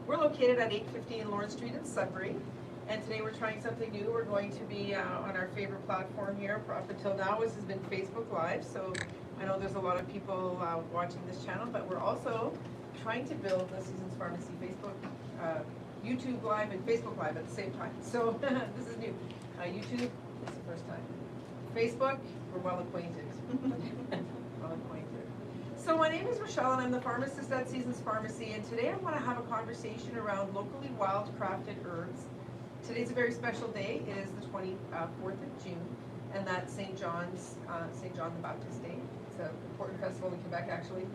We're located at 815 Lorne Street in Sudbury, and today we're trying something new. We're going to be on our favorite platform here for up until now, which has been Facebook Live. So I know there's a lot of people watching this channel, but we're also trying to build the Seasons Pharmacy Facebook, YouTube Live and Facebook Live at the same time. So this is new. YouTube is the first time. Facebook, we're well acquainted. Well acquainted. So my name is Rachelle and I'm the pharmacist at Seasons Pharmacy, and today I want to have a conversation around locally wild crafted herbs. Today's a very special day. It is the 24th of June, and that's St. John the Baptist Day. It's an important festival in Quebec, actually.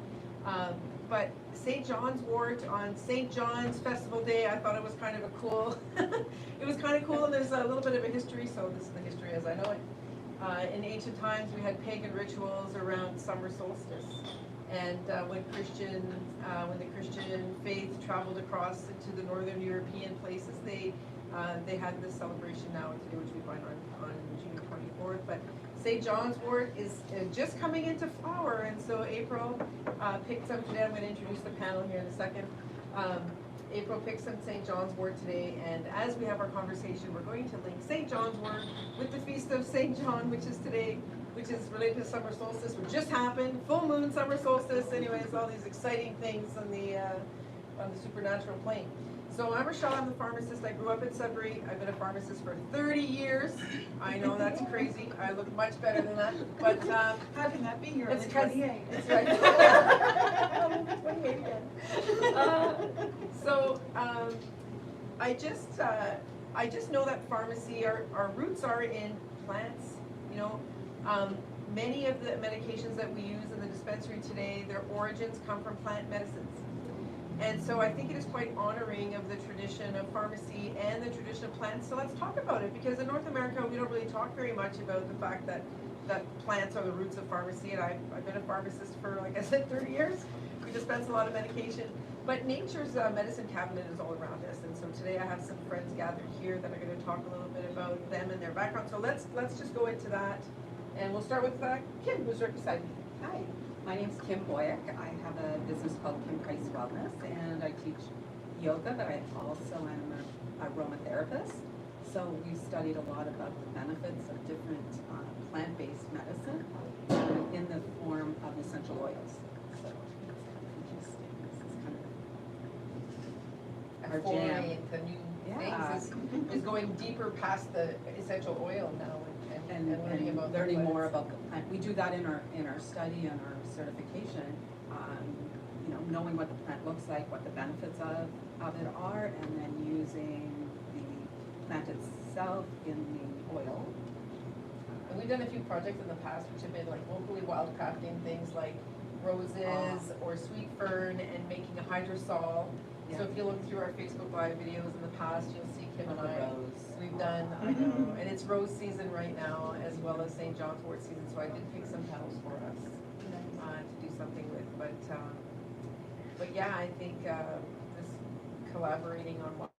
But St. John's Wort on St. John's Festival Day, I thought it was kind of a cool, it was kind of cool, and there's a little bit of a history, so this is the history as I know it. In ancient times, we had pagan rituals around summer solstice. And when the Christian faith traveled across into the northern European places, they had this celebration now today, which we find on June 24th. But St. John's Wort is just coming into flower, and so April picked some today. I'm going to introduce the panel here in a second. April picked some St. John's Wort today, and as we have our conversation, we're going to link St. John's Wort with the Feast of St. John, which is today, which is related to summer solstice, which just happened, full moon, summer solstice, anyways, all these exciting things on the supernatural plane. So I'm Rachelle, I'm the pharmacist. I grew up in Sudbury. I've been a pharmacist for 30 years. I know that's crazy. I look much better than that. But how can that be? You're it's only 28. That's right. I'm 28 again. I just know that pharmacy, our roots are in plants, you know. Many of the medications that we use in the dispensary today, their origins come from plant medicines. And so I think it is quite honoring of the tradition of pharmacy and the tradition of plants. So let's talk about it, because in North America, we don't really talk very much about the fact that plants are the roots of pharmacy. And I've been a pharmacist for, like I said, 30 years. We dispense a lot of medication. But nature's medicine cabinet is all around us. And so today I have some friends gathered here that are going to talk a little bit about them and their background. So let's just go into that. And we'll start with Kim, who's right beside me. Hi, my name's Kim Boyuk. I have a business called Kim Price Wellness, and I teach yoga, but I also am an aromatherapist. So we've studied a lot about the benefits of different plant-based medicine in the form of essential oils. So it's kind of interesting. This is kind of our jam. The new things is going deeper past the essential oil now. And learning more about the plant. We do that in our study and our certification. You know, knowing what the plant looks like, what the benefits of it are, and then using the plant itself in the oil. And we've done a few projects in the past which have been like locally wildcrafting things like roses or sweet fern and making a hydrosol. Yeah. So if you look through our Facebook Live videos in the past, you'll see Kim and I. We've done, I know, and it's rose season right now, as well as St. John's Wort season. So I did pick some petals for us to do something with. But yeah, I think this collaborating on what.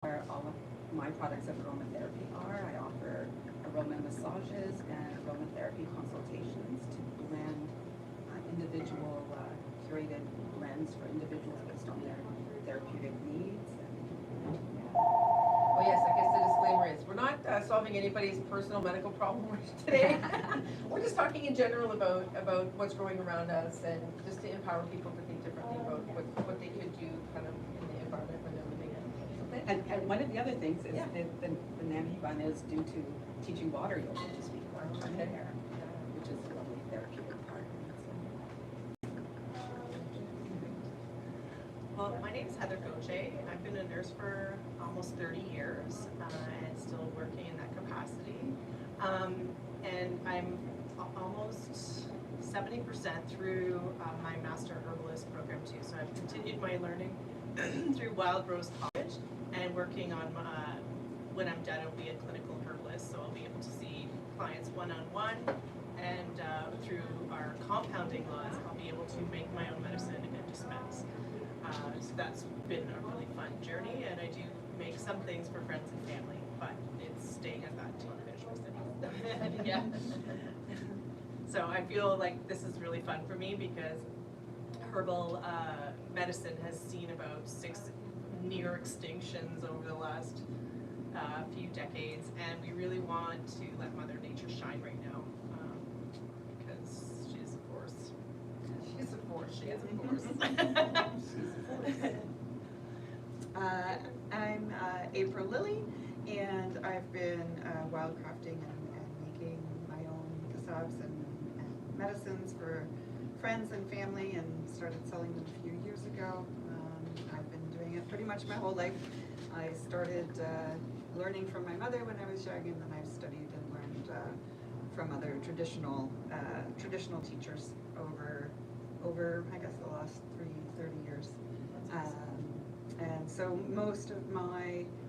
Where all of my products of aromatherapy are. I offer aroma massages and aromatherapy consultations to blend individual curated blends for individuals based on their therapeutic needs. Oh yes, I guess the disclaimer is we're not solving anybody's personal medical problem today. We're just talking in general about what's going around us, and just to empower people to think differently about what they could do kind of in the environment where they're living in. And one of the other things is the Naniban is due to teaching water yoga to speak about there, which is a lovely therapeutic part. Well, my name is Heather Gauthier. I've been a nurse for almost 30 years and still working in that capacity. And I'm almost 70% through my Master Herbalist program too. So I've continued my learning through Wild Rose College and working on when I'm done, I'll be a clinical herbalist. So I'll be able to see clients one-on-one and through our compounding laws, I'll be able to make my own medicine and dispense. So that's been a really fun journey, and I do make some things for friends and family, but it's staying at that to finish my studies. Yeah. So I feel like this is really fun for me because herbal medicine has seen about 6 near extinctions over the last few decades, and we really want to let Mother Nature shine right now, because she is a force. She's a force. She is a force. I'm April Lilley, and I've been wildcrafting and making my own salves and medicines for friends and family, and started selling them a few years ago. I've been doing it pretty much my whole life. I started learning from my mother when I was young, and then I've studied and learned from other traditional teachers over I guess the last 30 years. And so most of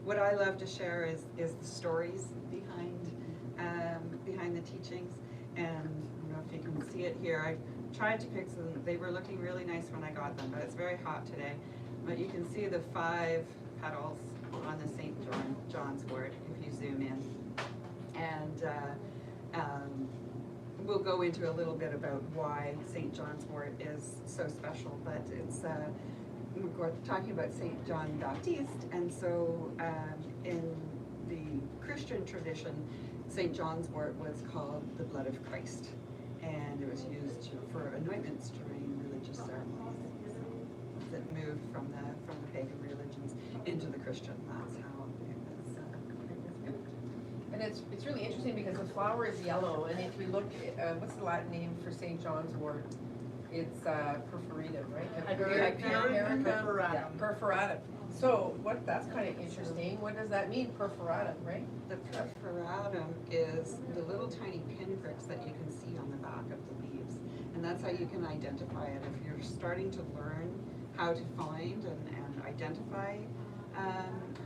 what I love to share is the stories behind the teachings. And I don't know if you can see it here. I tried to pick some. They were looking really nice when I got them, but it's very hot today. But you can see the 5 petals on the St. John's wort if you zoom in. And we'll go into a little bit about why St. John's wort is so special, but it's we're talking about St. John Baptiste, and so in the Christian tradition, St. John's wort was called the blood of Christ, and it was used for anointments during religious ceremonies. It moved from the pagan religions into the Christian. That's how it was. And it's really interesting because the flower is yellow, and if we look at, what's the Latin name for St. John's wort? It's perforatum, right? Hypericum perforatum. Yeah, perforatum. So that's kind of interesting. What does that mean, perforatum, right? The perforatum is the little tiny pinpricks that you can see on the back of the leaves, and that's how you can identify it. If you're starting to learn how to find and identify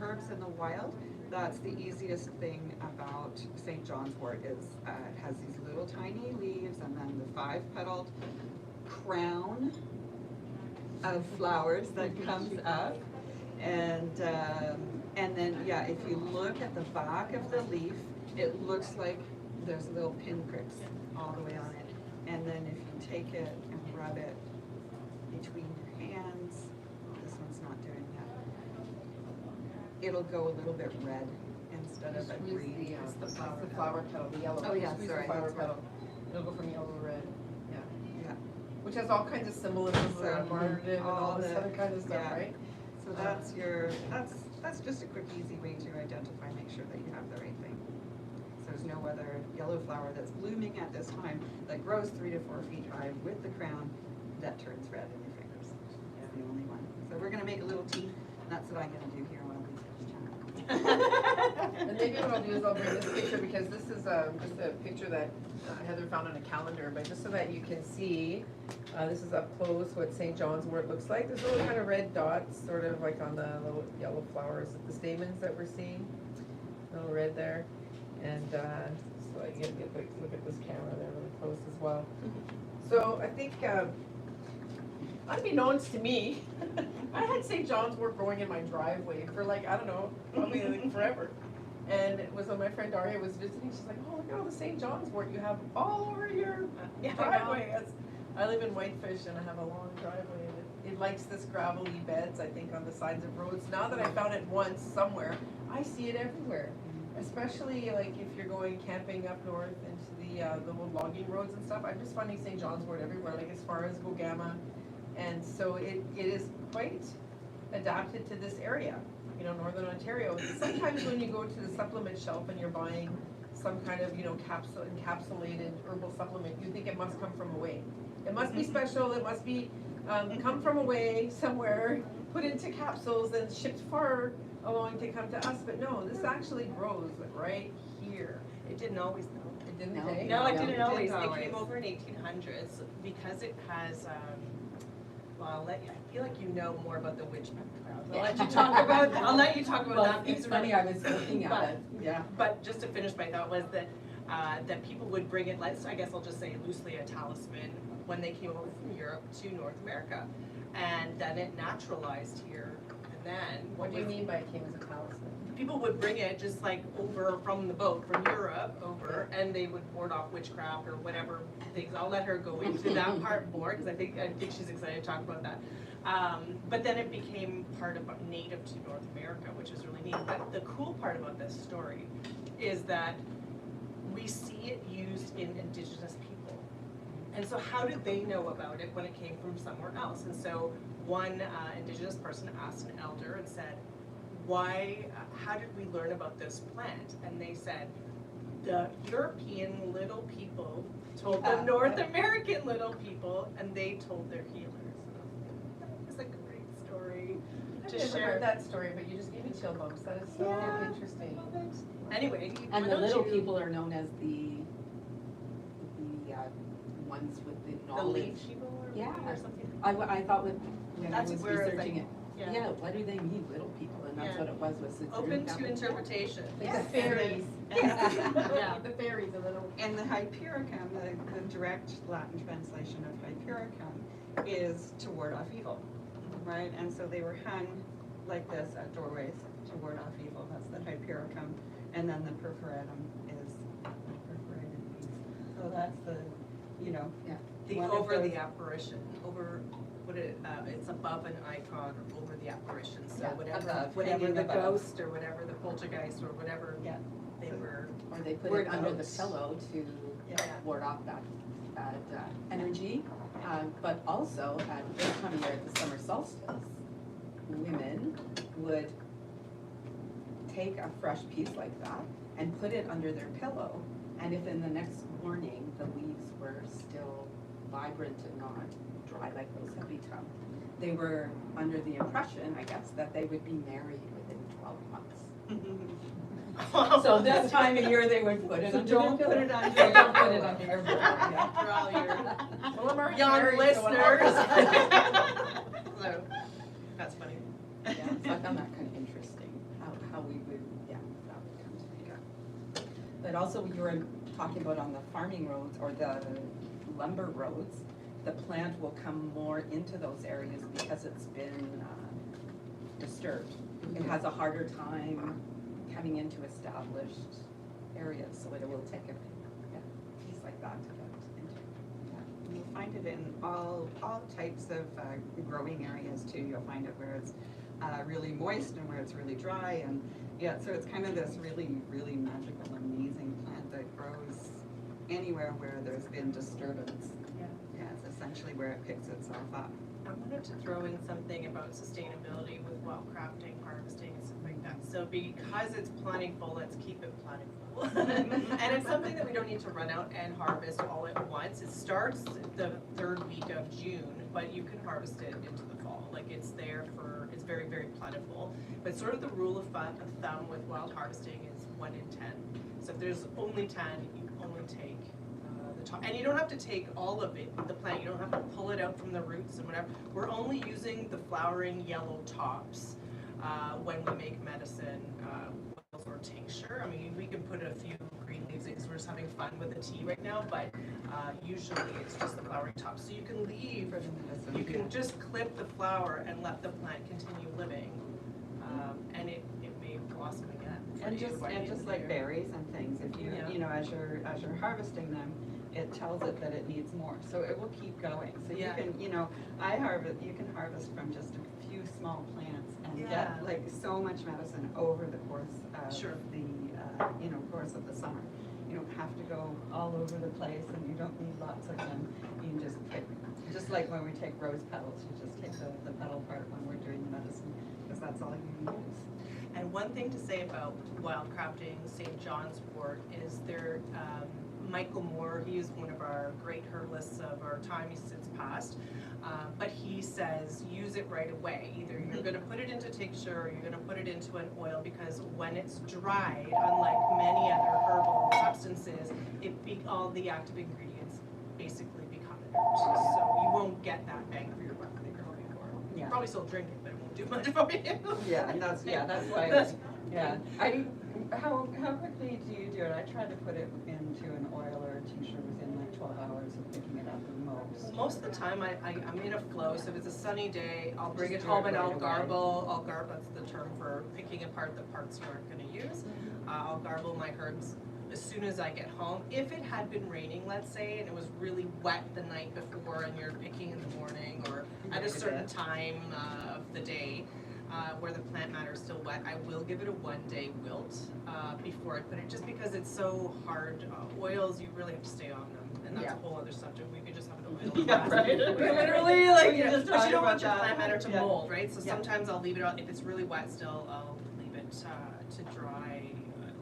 herbs in the wild, that's the easiest thing about St. John's wort is it has these little tiny leaves and then the 5-petaled crown of flowers that comes up, and then if you look at the back of the leaf, it looks like there's little pinpricks all the way on it, and then if you take it and rub it between your hands, this one's not doing that, it'll go a little bit red instead of a green. It's the flower petal, the yellow. Oh yeah, Squeeze sorry. the flower petal. It'll go from yellow to red. Which has all kinds of symbolism around martyrdom and all this other kind of stuff, right? So that's just a quick, easy way to identify, make sure that you have the right thing. So there's no other yellow flower that's blooming at this time that grows 3 to 4 feet high with the crown that turns red in your fingers. It's the only one. So we're gonna make a little tea, and that's what I'm gonna do here while we chat. And maybe what I'll do is I'll bring this picture, because this is just a picture that Heather found on a calendar, but just so that you can see, this is up close what St. John's wort looks like. There's little kind of red dots, sort of like on the little yellow flowers, the stamens that we're seeing, a little red there. And so you get a look at this camera there really close as well. So I think, unbeknownst to me, I had St. John's wort growing in my driveway for like, I don't know, probably like forever. And it was when my friend Daria was visiting, she's like, oh, look at all the St. John's wort you have all over your driveway. I live in Whitefish and I have a long driveway, and it likes this gravelly beds, I think, on the sides of roads. Now that I found it once somewhere, I see it everywhere. Especially like if you're going camping up north into the little logging roads and stuff. I'm just finding St. John's wort everywhere, like as far as Gogama. And so it is quite adapted to this area, Northern Ontario. Sometimes when you go to the supplement shelf and you're buying some kind of, encapsulated herbal supplement, you think it must come from away. It must be special, it must be come from away somewhere, put into capsules and shipped far along to come to us, but no, this actually grows right here. It didn't always though. It didn't No. take? No, it didn't It always. didn't It always. came over in 1800s because it has. Well, I feel like you know more about the witch background. I'll let you talk about. I'll let you talk about that. It's funny, I was looking at it. But just to finish my thought was that that people would bring it, I guess I'll just say loosely, a talisman when they came over from Europe to North America. And then it naturalized here. And then What do you mean by it came as a talisman? people would bring it just like over from the boat, from Europe over, and they would ward off witchcraft or whatever things. I'll let her go into that part more, because I think she's excited to talk about that. But then it became part of native to North America, which is really neat. But the cool part about this story is that we see it used in Indigenous people. And so how did they know about it when it came from somewhere else? And so one Indigenous person asked an elder and said, how did we learn about this plant? And they said, the European little people told the North American little people, and they told their healers. It's a great story to I've never share. heard that story, but you just gave me chill bumps. That is so interesting. Anyway, And why the don't little you- people are known as the ones with the the knowledge. leaf people or, Yeah. or something. I thought when I That's was where it's researching like- it, yeah, what do they mean, little people? And that's Yeah. what it was the Open dream to company. interpretation. Like Yeah. the fairies. Yeah. The fairies, a little. And the Hypericum, the direct Latin translation of Hypericum is to ward off evil, right? And so they were hung like this at doorways to ward off evil. That's the Hypericum. And then the perforatum is the perforated piece. So that's the, The one of over those- the apparition, over what it's above an icon or over the apparition. So Yeah, whatever, above, whatever hanging the above. ghost or whatever the poltergeist or whatever Yeah. they were. Or they put Word it under the out. pillow to Yeah. ward off that energy. But also at this time of year, at the summer solstice, women would take a fresh piece like that and put it under their pillow. And if in the next morning the leaves were still vibrant and not dry like those heavy tongue, they were under the impression, I guess, that they would be married within 12 months. So this time of year they would put it So under don't their put pillow. it under So your don't put it pillow. under your pillow, yeah. For all your Well, I'm already young married, so what listeners. else? So, that's funny. Yeah, so I found that kind of interesting, how we would, that would come to be. But also you were talking about on the farming roads or the lumber roads, the plant will come more into those areas because it's been disturbed. It has a harder time coming into established areas, so it will take a piece like that to get into. You'll find it in all types of growing areas too. You'll find it where it's really moist and where it's really dry, and so it's kind of this really, really magical, amazing plant that grows anywhere where there's been disturbance. Yeah, it's essentially where it picks itself up. I wanted to throw in something about sustainability with wildcrafting, harvesting, and stuff like that. So because it's plentiful, let's keep it plentiful. And it's something that we don't need to run out and harvest all at once. It starts the third week of June, but you can harvest it into the fall. Like it's very, very plentiful. But sort of the rule of thumb with wild harvesting is 1 in 10. So if there's only 10, you only take the top. And you don't have to take all of it, the plant. You don't have to pull it out from the roots and whatever. We're only using the flowering yellow tops when we make medicine oils or tincture. I mean, we can put a few green leaves in because we're just having fun with the tea right now, but usually it's just the flowering tops. So you can leave, you can just clip the flower and let the plant continue living, and it may blossom again. And for you by the end just of the like year. berries and things, if you as you're harvesting them, it tells it that it needs more, so it will keep going. So Yeah. you can harvest from just a few small plants and Yeah. get like so much medicine over the course of Sure. the course of the summer. You don't have to go all over the place, and you don't need lots of them. You can just pick, just like when we take rose petals, you just take the petal part when we're doing the medicine, because that's all you use. And one thing to say about wildcrafting St. John's Wort is there, Michael Moore, he is one of our great herbalists of our time, he's since passed, but he says use it right away. Either you're going to put it into tincture or you're going to put it into an oil, because when it's dried, unlike many other herbal substances, all the active ingredients basically become inert. So you won't get that bang for your buck that you're hoping for. You Yeah. probably still drink it, but it won't do much for you. Yeah, and that's why. That's- How quickly do you do it? I try to put it into an oil or a tincture within like 12 hours of picking it up at most. Most of the time, I'm in a flow, so if it's a sunny day, I'll bring Just it do home it and right I'll away. garble, that's the term for picking apart the parts you aren't gonna use. I'll garble my herbs as soon as I get home. If it had been raining, let's say, and it was really wet the night before and you're picking in the morning or at a certain time of the day, where the plant matter is still wet, I will give it a 1-day wilt before I put it, just because it's so hard. Oils, you really have to stay on them, and that's a whole other subject. We could just have an oil Yeah, class. right. We literally, like, We can just but talk you don't about want your that. plant matter to Yeah. mold, right? So Yeah. sometimes I'll leave it on, if it's really wet still, I'll leave it to dry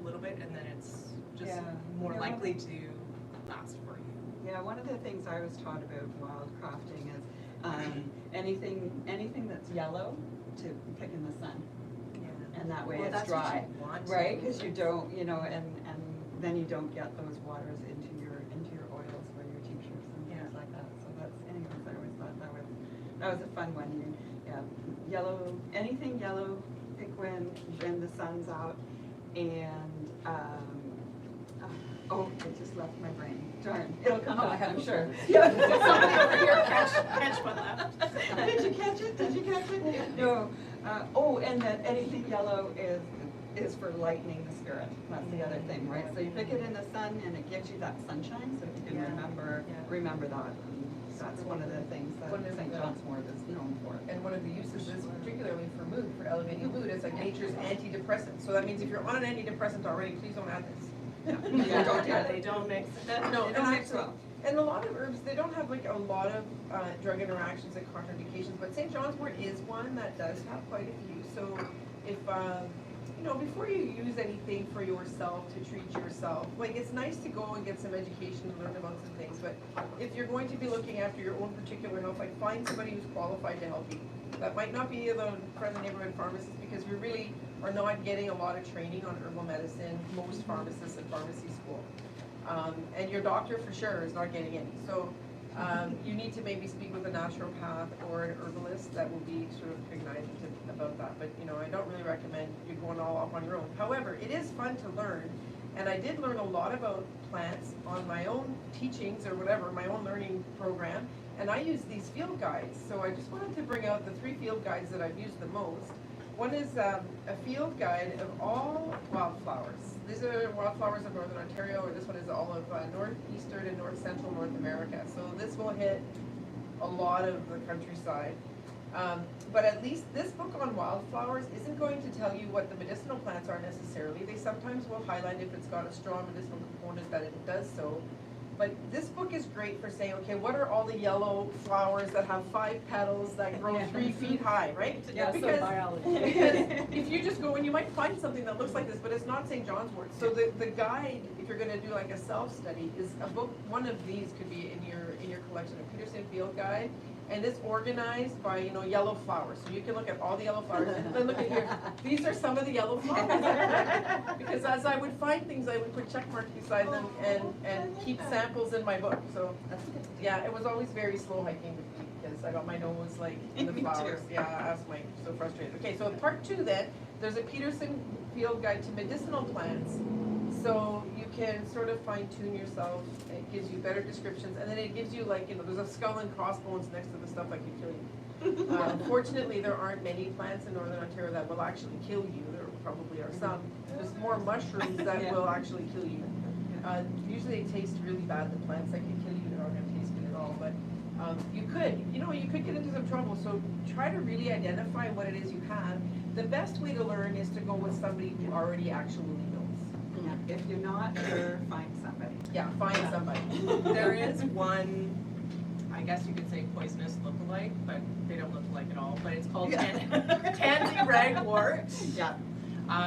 a little bit, and then it's just Yeah. more Yeah. likely to last for you. Yeah, one of the things I was taught about wildcrafting is anything that's yellow to pick in the sun, and that way Well, it's that's what dry, you want to. right? Because you don't, and then you don't get those waters into your oils or your tinctures and things like that. So that's, anyways, I always thought that was a fun one. Yellow, anything yellow, pick when the sun's out, and oh, it just left my brain. Darn, it'll come back, I'm sure. Somebody over here catch one left. Did you catch it? Did you catch it? No. And that anything yellow is for lightening the spirit. That's the other thing, right? So you pick it in the sun and it gives you that sunshine, so you can remember that. And that's one of the things that One of St. the- John's Wort is known for. And one of the uses is particularly for mood, for elevating mood, it's like nature's antidepressant. So that means if you're on an antidepressant already, please don't add this. Yeah, don't Yeah, add they it. don't mix. No, It and don't mix actually, well. and a lot of herbs, they don't have like a lot of drug interactions and contraindications, but St. John's Wort is one that does have quite a few. So if, before you use anything for yourself to treat yourself, like it's nice to go and get some education and learn about some things, but if you're going to be looking after your own particular health, like find somebody who's qualified to help you. That might not be the friendly neighborhood pharmacist, because we really are not getting a lot of training on herbal medicine, most pharmacists at pharmacy school. And your doctor for sure is not getting any. So you need to maybe speak with a naturopath or an herbalist that will be sort of cognizant about that. But I don't really recommend you going all off on your own. However, it is fun to learn, and I did learn a lot about plants on my own teachings or whatever, my own learning program. And I use these field guides. So I just wanted to bring out the 3 field guides that I've used the most. One is a field guide of all wildflowers. These are wildflowers of Northern Ontario, or this one is all of northeastern and north central North America. So this will hit a lot of the countryside. But at least this book on wildflowers isn't going to tell you what the medicinal plants are necessarily. They sometimes will highlight if it's got a strong medicinal component that it does so. But this book is great for saying, okay, what are all the yellow flowers that have 5 petals that grow 3 feet high, right? Yeah, because, so biology. because if you just go and you might find something that looks like this, but it's not St. John's Wort. So the guide, if you're going to do like a self-study, is a book. One of these could be in your collection, a Peterson Field Guide. And it's organized by, yellow flowers. So you can look at all the yellow flowers. And then look at here. These are some of the yellow flowers. Because as I would find things, I would put check marks beside them and keep samples in my book. So yeah, it was always very slow hiking with me because I got my nose like in the Me flowers. too. Yeah, I was like so frustrated. Okay, so part 2 then, there's a Peterson Field Guide to Medicinal Plants. So you can sort of fine tune yourself. It gives you better descriptions, and then it gives you like, there's a skull and crossbones next to the stuff that can kill you. Fortunately, there aren't many plants in Northern Ontario that will actually kill you. There probably are some. There's more mushrooms that will actually kill you. Usually they taste really bad. The plants that can kill you, they're not going to taste good at all. But you could get into some trouble. So try to really identify what it is you have. The best way to learn is to go with somebody who already actually knows. If you're not sure, find somebody. Yeah, find somebody. There is one, I guess you could say poisonous lookalike, but they don't look alike at all, but it's called Tansy Ragwort. Yeah.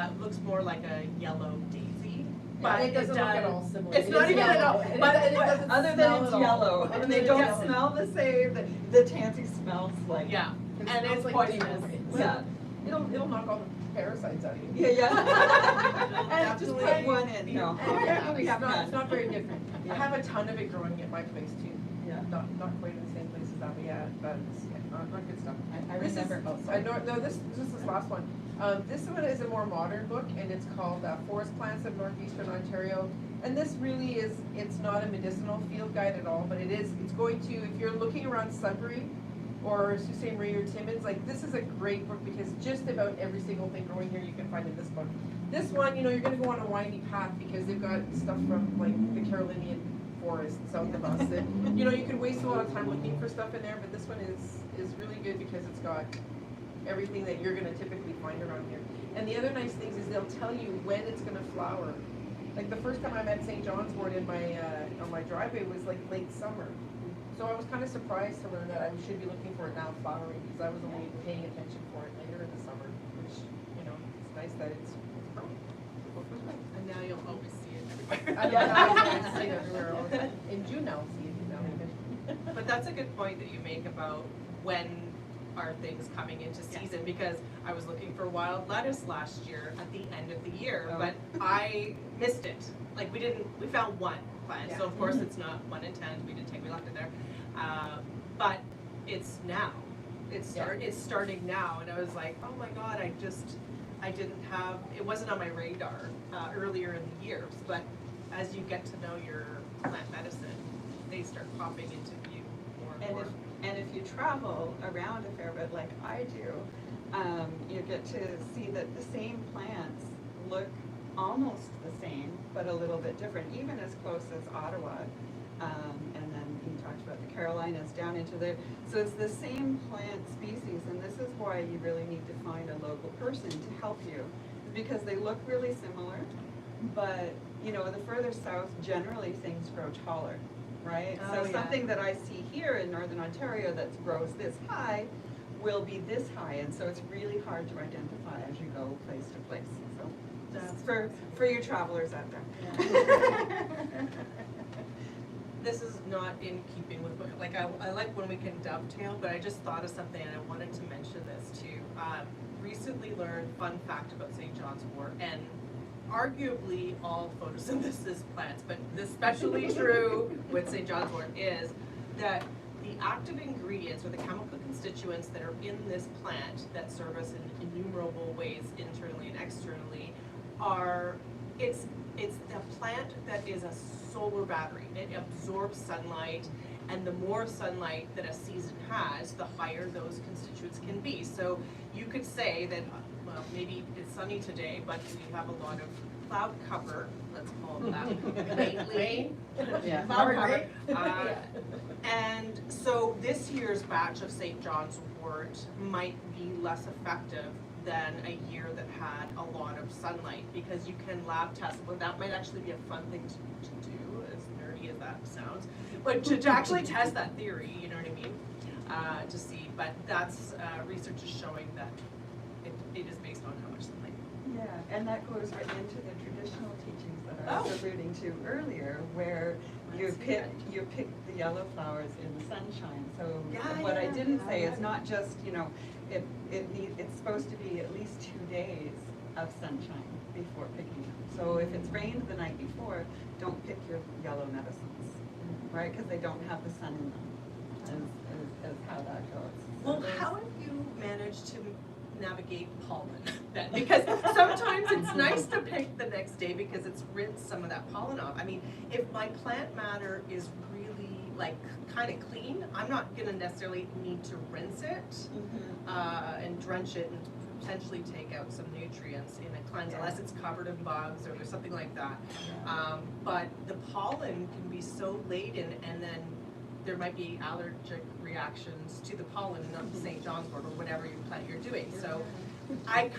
It looks more like a yellow daisy. But it doesn't look does- at all similar. It's It not is even at all, yellow. but it doesn't Other smell than it's at all. yellow, Other and than they it's don't yellow. smell the same, the tansy smells like. Yeah, and smells it's like poisonous. demons. Yeah. It'll knock all the parasites out of you. Yeah, yeah. And Just definitely- put one in, no. It's not very different. I Yeah. have a ton of it growing at my place too. Yeah. Not quite in the same place as that, but yeah, but it's not good stuff. I This is- remember, oh, I sorry. know, no, this is this last one. This one is a more modern book, and it's called Forest Plants of Northeastern Ontario. And this really is, it's not a medicinal field guide at all, but it's going to, if you're looking around Sudbury, or Sault Ste. Marie or Timmins, like this is a great book because just about every single thing growing here you can find in this book. This one, you know, you're gonna go on a windy path because they've got stuff from like the Carolinian forest south of us that, you know, you could waste a lot of time looking for stuff in there, but this one is really good because it's got everything that you're gonna typically find around here. And the other nice things is they'll tell you when it's gonna flower. Like the first time I met St. John's Wort in my on my driveway was like late summer. So I was kind of surprised to learn that I should be looking for it now flowering because I was only paying attention for it later in the summer, which, you know, it's nice that it's growing. And now you'll always see it everywhere. I know, I see it everywhere all the time. In June I'll see it now. But that's a good point that you make about when are things coming into season, because I was looking for wild lettuce last year at the end of the year, but I missed it. Like we found one plant, so of course it's not 1 in 10, we left it there. But it's now. It's starting now, and I was like, oh my god, I didn't have, it wasn't on my radar earlier in the year, but as you get to know your plant medicine, they start popping into view more and more. And if you travel around a fair bit like I do, you get to see that the same plants look almost the same, but a little bit different, even as close as Ottawa. And then you talked about the Carolinas down into there. So it's the same plant species, and this is why you really need to find a local person to help you, because they look really similar, but you know, the further south, generally things grow taller, right? So something that I see here in Northern Ontario that grows this high will be this high, and so it's really hard to identify as you go place to place. So that's for your travelers out there. This is not in keeping with, like, I like when we can dovetail, but I just thought of something and I wanted to mention this too. Recently learned, fun fact about St. John's Wort, and arguably all photosynthesis plants, but especially true with St. John's Wort, is that the active ingredients or the chemical constituents that are in this plant that serve us in innumerable ways internally and externally are, it's a plant that is a solar battery. It absorbs sunlight, and the more sunlight that a season has, the higher those constituents can be. So you could say that, well, maybe it's sunny today, but we have a lot of cloud cover, let's call it that, lately. Cloud cover. And so this year's batch of St. John's Wort might be less effective than a year that had a lot of sunlight, because you can lab test. Well, that might actually be a fun thing to do, as nerdy as that sounds, but to actually test that theory, you know what I mean, to see. But that's, research is showing that it is based on how much sunlight. Yeah, and that goes right into the traditional teachings that I was alluding to earlier, where you pick the yellow flowers in the sunshine. So what I didn't say is not just, you know, it's supposed to be at least 2 days of sunshine before picking them. So if it's rained the night before, don't pick your yellow medicines, right? Because they don't have the sun in them, as how that goes. So well, how have you managed to navigate pollen then? Because sometimes it's nice to pick the next day because it's rinsed some of that pollen off. I mean, if my plant matter is really like kind of clean, I'm not gonna necessarily need to rinse it and drench it and potentially take out some nutrients in a cleanse, unless it's covered in bugs or something like that. But the pollen can be so laden, and then there might be allergic reactions to the pollen and not the St. John's Wort or whatever your plant you're doing. So I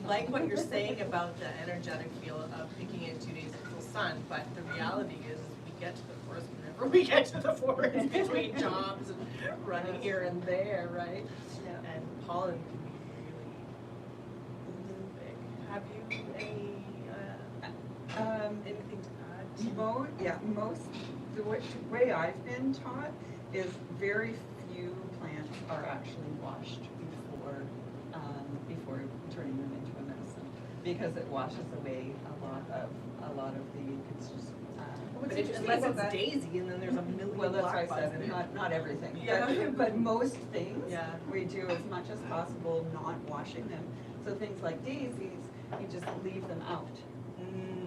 like what you're saying about the energetic feel of picking it 2 days in full sun, but the reality is we get to the forest whenever we get to the forest between jobs and running here and there, right? And pollen can be really big. Have you anything to add? The way I've been taught is very few plants are actually washed before turning them into a medicine, because it washes away a lot of the What's But if, interesting unless about it's that- daisy and then there's a million Well, that's black why I buds in said, it. not everything, Yeah. but most things, Yeah. we do as much as possible not washing them. So things like daisies, you just leave them out,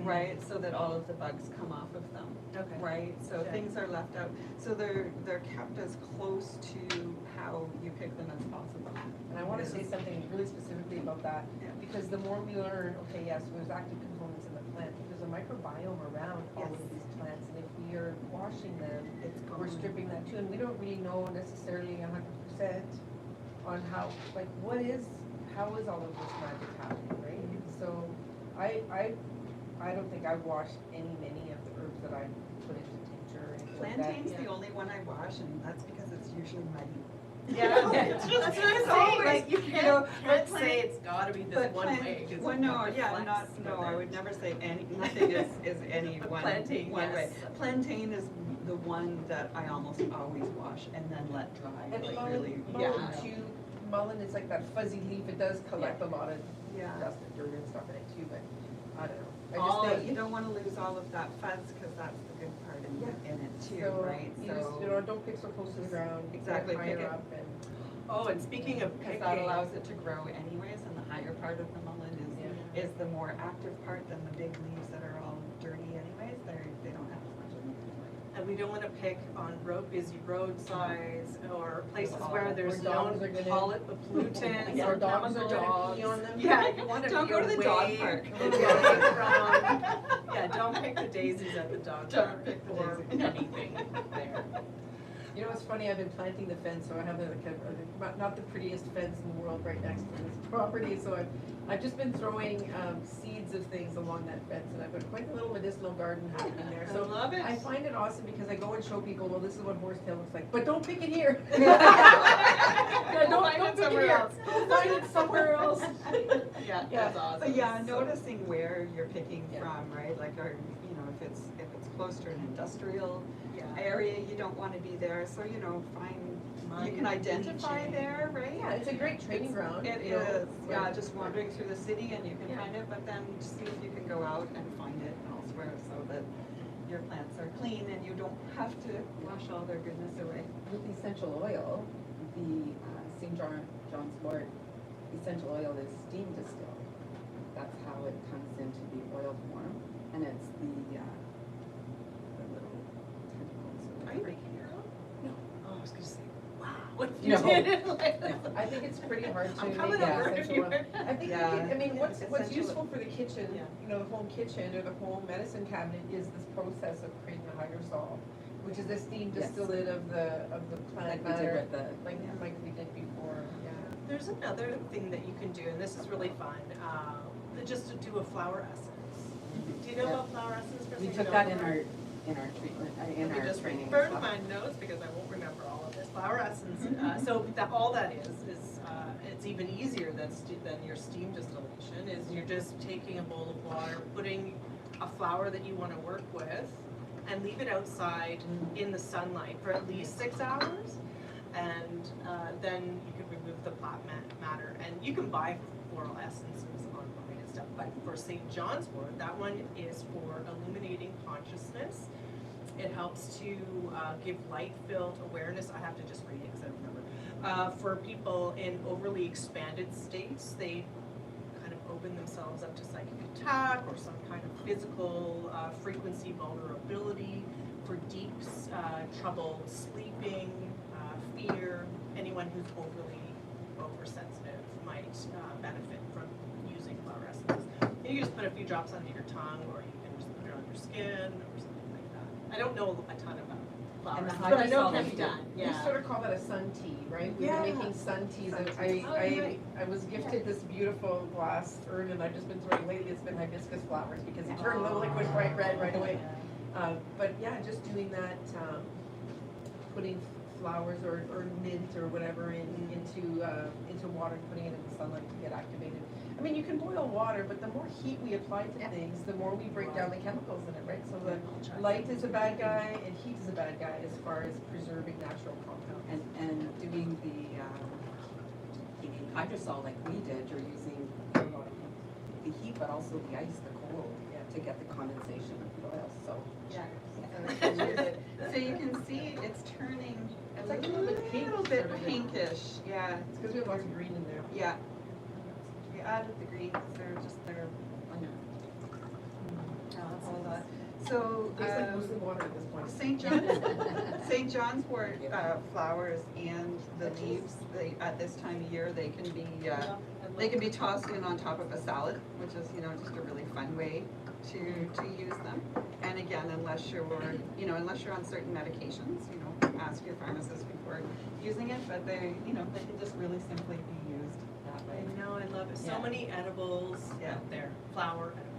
right, so that all of the bugs come off of them. Okay. Right, so Okay. things are left out, so they're kept as close to how you pick them as possible. And I wanna say something really specifically about that, Yeah. because the more we learn, okay, yes, there's active components in the plant, but there's a microbiome around all of Yes. these plants, and if we are washing them, It's we're gone. stripping that too, and we don't really know necessarily 100% on how, like, how is all of this magic happening, right? So, I don't think I've washed many of the herbs that I put into tincture or anything like that. Plantain's the only one I wash, and that's because it's usually muddy. Yeah, It's just- that's what I'm it's saying, always, like, you you know, can't but say it's gotta be this But one plant- way, 'cause well, you no, want the yeah, flex not, with no, I it. would never say nothing is any But one plantain, way. yes. Plantain is the one that I almost always wash and then let dry, And like really, mullein too, mullein is like that fuzzy leaf, it does collect a lot of Yeah. dust and dirt and stuff in it too, but I don't know. I All, just think, you don't wanna lose all of that fuzz, cause that's the good part in it too, so, right? you just, you know, don't pick so close to the ground, get Exactly, pick higher it. up and. Oh, and speaking of Cause picking. that allows it to grow anyways, and the higher part of the mullein is the more active part than the big leaves that are all dirty anyways, they don't have as much of them anyway. And we don't wanna pick on busy roadsides or places Oh, where there's where dogs known are gonna- pollutants Yeah, or dogs are chemical gonna pee on them. Yeah, you wanna Don't be go to the dog away- park. away from, yeah, don't pick the daisies at the dog Don't park pick the or daisies. anything there. You know, it's funny, I've been planting the fence, so I have not the prettiest fence in the world right next to this property, so I've just been throwing, seeds of things along that fence, and I've got quite a little medicinal garden happening there, so. I love it. I find it awesome because I go and show people, well, this is what horsetail looks like, but don't pick it here. Yeah, don't Find it pick it somewhere here. else. Go find it somewhere else. Yeah, Yeah. that's awesome. But yeah, noticing where you're picking Yeah. from, right, like, or, you know, if it's close to an industrial Yeah. area, you don't wanna be there, so, you know, you can Mind identify reaching. there, right? Yeah, it's a great training ground. It you know, is, yeah, where- just wandering through the city and you can Yeah. find it, but then see if you can go out and find it elsewhere so that your plants are clean and you don't have to wash all their goodness away. With essential oil, the St. John's Wort essential oil is steam distilled. That's how it comes into the oil form, and it's the little tentacles. Are you making your own? No. Oh, I was gonna say, wow, what if No. you did it like No. that? I think it's pretty hard to I'm make coming that over if essential oil. you're. I think you Yeah. can, I mean, what's Essential- useful for the kitchen, Yeah. you know, the home kitchen or the home medicine cabinet is this process of creating a hydrosol, which is a steam Yes. distillate of the plant Like we did matter, with the, like, yeah. like we did before, yeah. There's another thing that you can do, and this is really fun, just to do a flower essence. Do you know Yeah. about flower essence? We Christine? took You that know in about it? our treatment, in Let me our just training. refer as to well. my notes because I won't remember all of this. Flower essence, so all that is it's even easier than your steam distillation, is you're just taking a bowl of water, putting a flower that you wanna work with, and leave it outside in the sunlight for at least 6 hours. And then you can remove the plant matter, and you can buy floral essences online and stuff, but for St. John's Wort, that one is for illuminating consciousness. It helps to give light-filled awareness. I have to just read it because I don't remember. For people in overly expanded states, they kind of open themselves up to psychic attack or some kind of physical frequency vulnerability. For deep trouble sleeping, fear, anyone who's oversensitive might benefit from using flower essences. And you just put a few drops under your tongue, or you can just put it on your skin or something like that. I don't know a ton about flower And the essence, but I know hydrosol it can is be good. done, We yeah. sort of call that a sun tea, right? We've Yeah. been making sun teas, and Sun teas. Oh, right. I was gifted this beautiful glass urn, and I've just been throwing, lately it's been hibiscus flowers, because you turn the liquid bright red right away. But yeah, just doing that, putting flowers or mint or whatever into water, and putting it in the sunlight to get activated. I mean, you can boil water, but the more heat we apply to things, the more we break down the chemicals in it, right? So the light is a bad guy and heat is a bad guy as far as preserving natural compounds. And doing the hydrosol like we did, you're using the heat, but also the ice, the cold. Yeah. to get the condensation of the oil, so. Yeah. So you can see it's turning It's like a little bit pink, little bit sort of. pinkish, yeah, It's because we have lots of green in there. yeah. We added the green, because they're under. All that. So, Tastes like mostly water at this point. St. John's wort flowers and the leaves, at this time of year, they can be tossed in on top of a salad, which is, just a really fun way to use them. And again, unless you're on certain medications, ask your pharmacist before using it, but they can just really simply be used that way. I know, I love it. So Yeah. many edibles Yeah. out there. Flower edibles.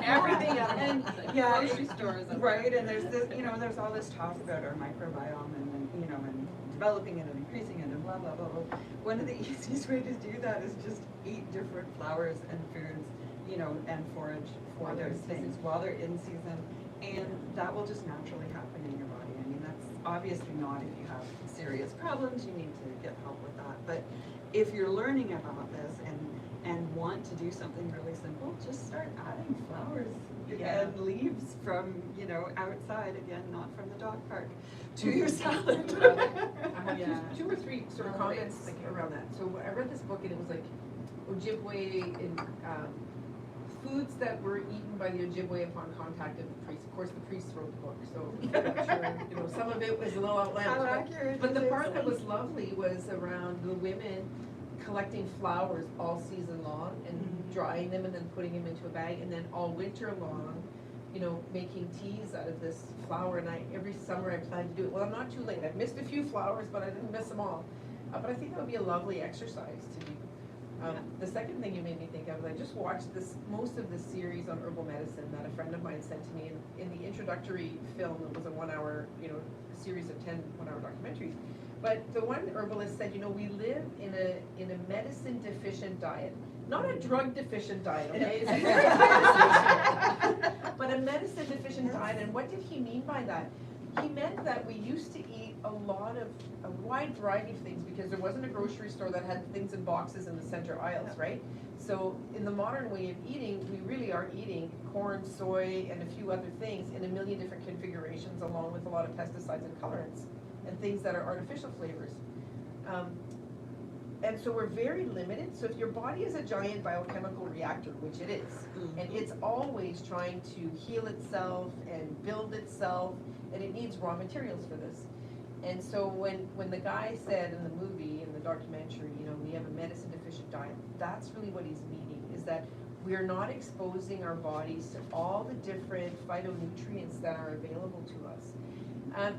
Everything edible. Yeah, Grocery stores. right, and there's this, there's all this talk about our microbiome and developing it and increasing it and blah, blah, blah, blah. One of the easiest way to do that is just eat different flowers and foods, and forage for those things while they're in season, and that will just naturally happen in your body. I mean, that's obviously not if you have serious problems, you need to get help with that, but if you're learning about this and want to do something really simple, just start adding flowers and leaves from, outside, again, not from the dog park, to your salad. I have two or three sort of comments around that. So I read this book and it was like Ojibwe and foods that were eaten by the Ojibwe upon contact of the priest. Of course, the priest wrote the book, so I'm not sure, some of it was a little How outlandish. accurate But the is part it? that was lovely was around the women collecting flowers all season long and drying them and then putting them into a bag, and then all winter long, making teas out of this flower. And every summer I plan to do it. Well, I'm not too late. I've missed a few flowers, but I didn't miss them all. But I think that would be a lovely exercise to do. The second thing you made me think of, I just watched most of this series on herbal medicine that a friend of mine sent to me. In the introductory film, it was a 1 hour, series of 10 1-hour documentaries. But the one herbalist said, we live in a medicine deficient diet. Not a drug deficient diet, okay? It's very different. But a medicine deficient diet. And what did he mean by that? He meant that we used to eat a wide variety of things because there wasn't a grocery store that had things in boxes in the center aisles, right? So in the modern way of eating, we really are eating corn, soy, and a few other things in a million different configurations, along with a lot of pesticides and colorants and things that are artificial flavors. And so we're very limited. So if your body is a giant biochemical reactor, which it is, and it's always trying to heal itself and build itself, and it needs raw materials for this. And so when the guy said in the movie, in the documentary, we have a medicine deficient diet, that's really what he's meaning, is that we're not exposing our bodies to all the different phytonutrients that are available to us.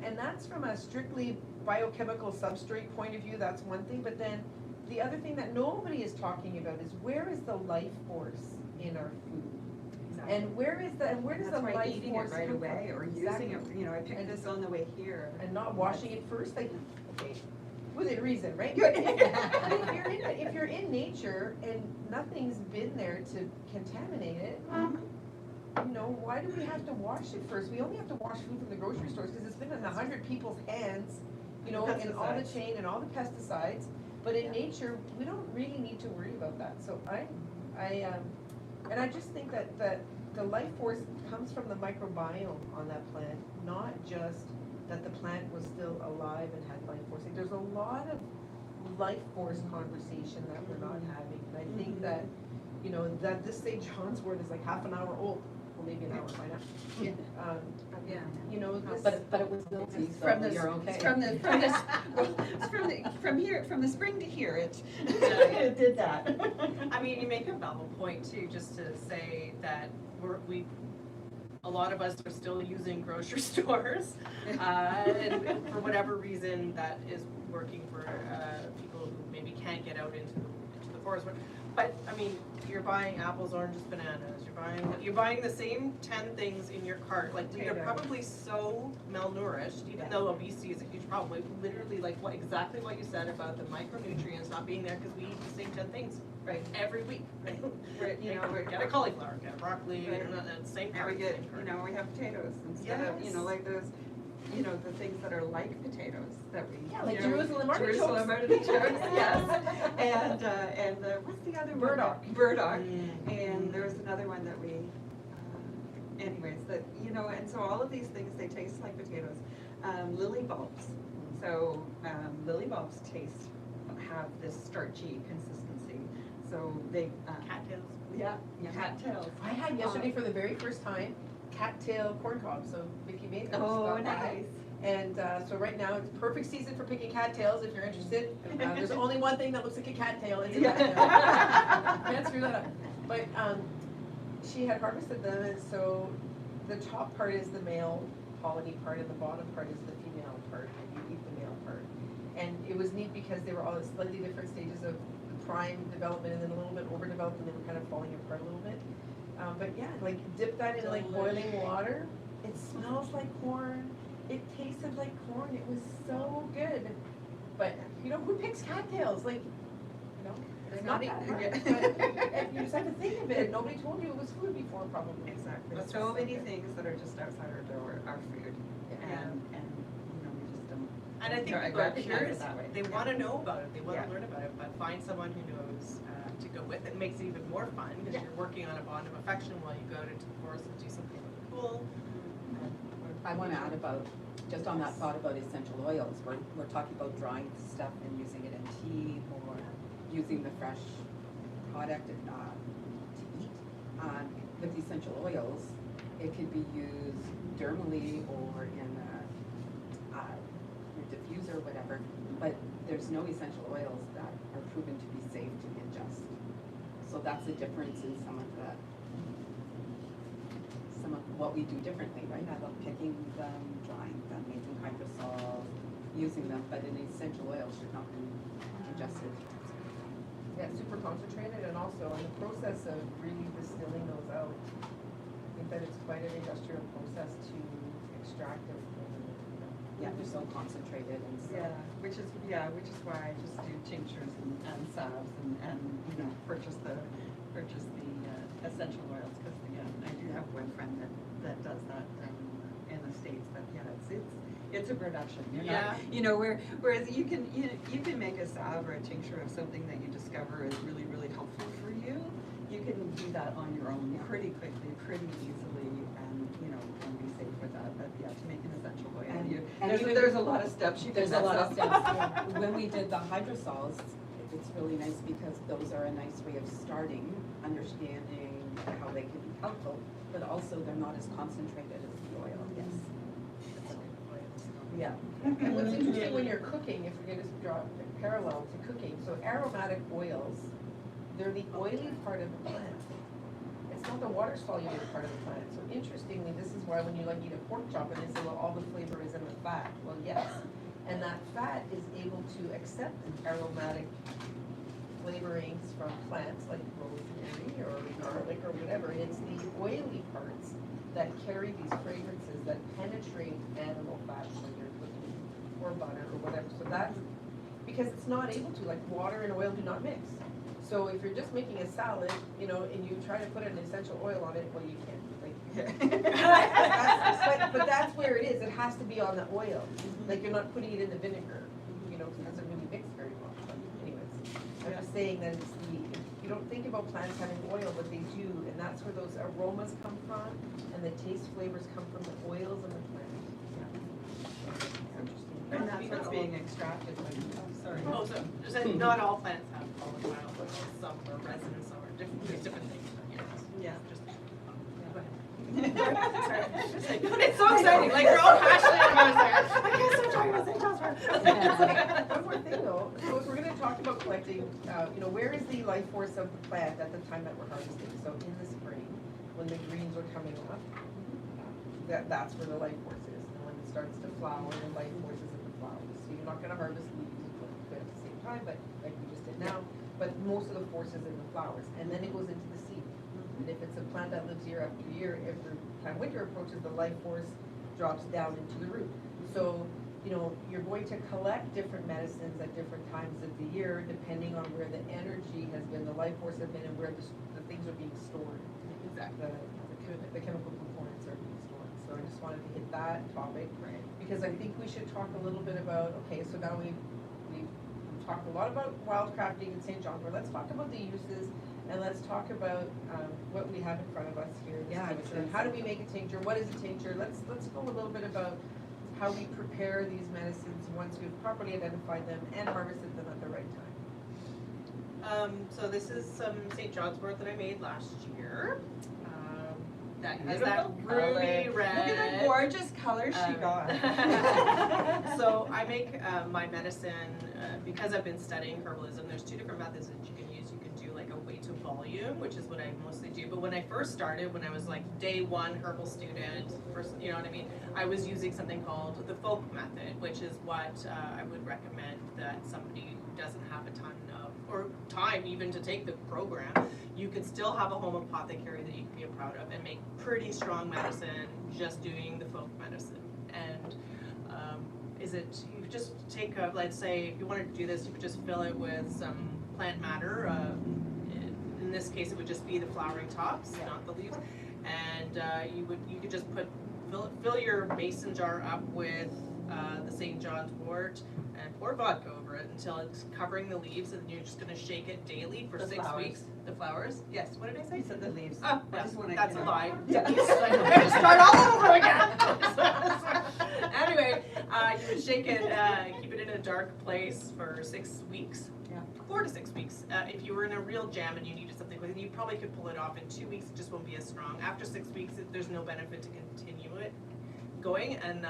And that's from a strictly biochemical substrate point of view, that's one thing, but then the other thing that nobody is talking about is where is the life force in our food? Exactly. And where does the why life eating force it right come away from? or Exactly. using it, I picked this on the way here. And not washing it first, okay, within reason, right? But if you're in nature and nothing's been there to contaminate it, why do we have to wash it first? We only have to wash food from the grocery stores because it's been in 100 people's hands, and all the chain and all the pesticides. But in nature, we don't really need to worry about that. So I just think that the life force comes from the microbiome on that plant, not just that the plant was still alive and had life force. Like, there's a lot of life force conversation that we're not having. And I think that, that this St. John's wort is like half an hour old. Well, maybe an hour by now. This, But it was guilty, so From the, you're okay. from the spring to here, it Yeah. it did that. I mean, you make a valid point too, just to say that a lot of us are still using grocery stores, and for whatever reason that is working for people who maybe can't get out into the forest. But I mean, you're buying apples, oranges, bananas. You're buying the same 10 things in your cart. Like, you're probably so malnourished, even though obesity is a huge problem. Literally, like exactly what you said about the micronutrients not being there because we eat the same 10 things every week. Right? Get a cauliflower, get a broccoli, and the same And cart. we get, we have potatoes instead of, like those, the things that are like potatoes that we. yeah, like Jerusalem artichokes. Jerusalem artichokes, yes. And what's the other one? Burdock. Burdock. And there was another one that we, anyways, that, you know, and so all of these things, they taste like potatoes. Lily bulbs. So, lily bulbs have this starchy consistency. So they, Cattails. yeah, cattails. I had yesterday for the very first time cattail corn cob, so Vicky made them. Oh, Stop by. nice. And so right now, it's perfect season for picking cattails, if you're interested. There's only one thing that looks like a cattail, it's a cattail. Can't screw that up. But she had harvested them, and so the top part is the male pollinated part, and the bottom part is the female part, and you eat the male part. And it was neat because they were all at slightly different stages of the prime development, and then a little bit overdeveloped, and they were kind of falling apart a little bit. But yeah, like dip that in like boiling water. It smells like corn. It tasted like corn. It was so good. But you know, who picks cattails? Like, you know, it's not that hard. And you just have to think of it. Nobody told you it was food before, probably. Exactly. That's So so many good. things that are just outside our door are food. And, you know, we just don't. And I think don't people are recognize it curious, that way. they wanna know about it, they wanna Yeah. learn about it, but find someone who knows to go with it. Makes it even more fun, because Yeah. you're working on a bond of affection while you go out into the forest and do something really cool. I want to add about, just on that thought about essential oils, we're talking about drying stuff and using it in tea or using the fresh product to eat. With essential oils, it could be used dermally or in your diffuser or whatever, but there's no essential oils that are proven to be safe to ingest. So that's the difference in some of what we do differently, right? I love picking them, drying them, making hydrosols, using them, but an essential oil should not be ingested. Yeah, it's super concentrated, and also in the process of really distilling those out, I think that it's quite an industrial process to extract it from, you know. Yeah, they're so concentrated and so. Which is why I just do tinctures and salves and, you know, purchase the essential oils, because again, I do have one friend that does that in the States, but yeah, it's a production. You're not, you know, whereas you can make a salve or a tincture of something that you discover is really, really helpful for you. You can do that on your own pretty quickly, pretty easily, and, you know, and be safe with that. But yeah, to make an essential oil, there's a lot of steps you can There's a lot of mess up. steps. When we did the hydrosols, it's really nice because those are a nice way of starting, understanding how they can be helpful, but also they're not as concentrated as the oil. Yes. Yeah. And what's interesting when you're cooking, if we're going to draw a parallel to cooking, so aromatic oils, they're the oily part of the plant. It's not the water soluble part of the plant. So interestingly, this is why when you like eat a pork chop and they say, well, all the flavor is in the fat. Well, yes. And that fat is able to accept aromatic flavorings from plants like rosemary or garlic or whatever. It's the oily parts that carry these fragrances that penetrate animal fats when you're cooking, or butter or whatever. So that's because it's not able to, like water and oil do not mix. So if you're just making a salad, you know, and you try to put an essential oil on it, well, you can't. But that's where it is. It has to be on the oil. Like you're not putting it in the vinegar, you know, because it doesn't really mix very well. But anyways, I'm just saying that it's you don't think about plants having oil, but they do, and that's where those aromas come from, and the taste flavors come from the oils in the plant. Yeah. Interesting. And that's what's being extracted. Sorry. Oh, so, just that not all plants have volatile oils, some are resin, some are different, there's different things, but yeah. Yeah. Just, go ahead. Sorry. Just like, it's so exciting, like we're all passionate about it. I can't stop talking about St. John's Wort. One more thing though, so if we're gonna talk about collecting, you know, where is the life force of the plant at the time that we're harvesting? So in the spring, when the greens are coming up, that's where the life force is. And when it starts to flower, the life force is in the flowers. So you're not gonna harvest leaves at the same time, but like we just did now, but most of the force is in the flowers, and then it goes into the seed. And if it's a plant that lives year after year, if the time winter approaches, the life force drops down into the root. So, you know, you're going to collect different medicines at different times of the year, depending on where the energy has been, the life force has been, and where the things are being stored. Exactly. The chemical components are being stored. So I just wanted to hit that topic. Right. Because I think we should talk a little bit about, okay, so now we've talked a lot about wildcrafting in St. John, but let's talk about the uses And let's talk about what we have in front of us here. This Yeah, I was tincture. gonna How do say. we make a tincture? What is a tincture? Let's go a little bit about how we prepare these medicines once we've properly identified them and harvested them at the right time. So this is some St. John's wort that I made last year. That has that Beautiful ruby color. red. Look at the gorgeous color she got. So I make my medicine, because I've been studying herbalism, there's two different methods that you can use. You can do like a weight to volume, which is what I mostly do. But when I first started, when I was like day one herbal student, first, you know what I mean? I was using something called the folk method, which is what I would recommend that somebody who doesn't have a ton of, or time even to take the program, you could still have a home apothecary that you can be proud of and make pretty strong medicine just doing the folk medicine. And you just take let's say if you wanted to do this, you could just fill it with some plant matter. In this case, it would just be the flowering tops, not the leaves. And you could just fill your mason jar up with the St. John's wort and pour vodka over it until it's covering the leaves, and then you're just going to shake it daily for The 6 flowers. weeks. The flowers? Yes. What did I say? You said the leaves. Oh, I yeah, just wanna, that's you a know. lie. Yeah. We're gonna start all over again. Anyway, you would shake it, keep it in a dark place for 6 weeks. Yeah. 4 to 6 weeks. If you were in a real jam and you needed something quick, you probably could pull it off in 2 weeks. It just won't be as strong. After 6 weeks, there's no benefit to continue it going, and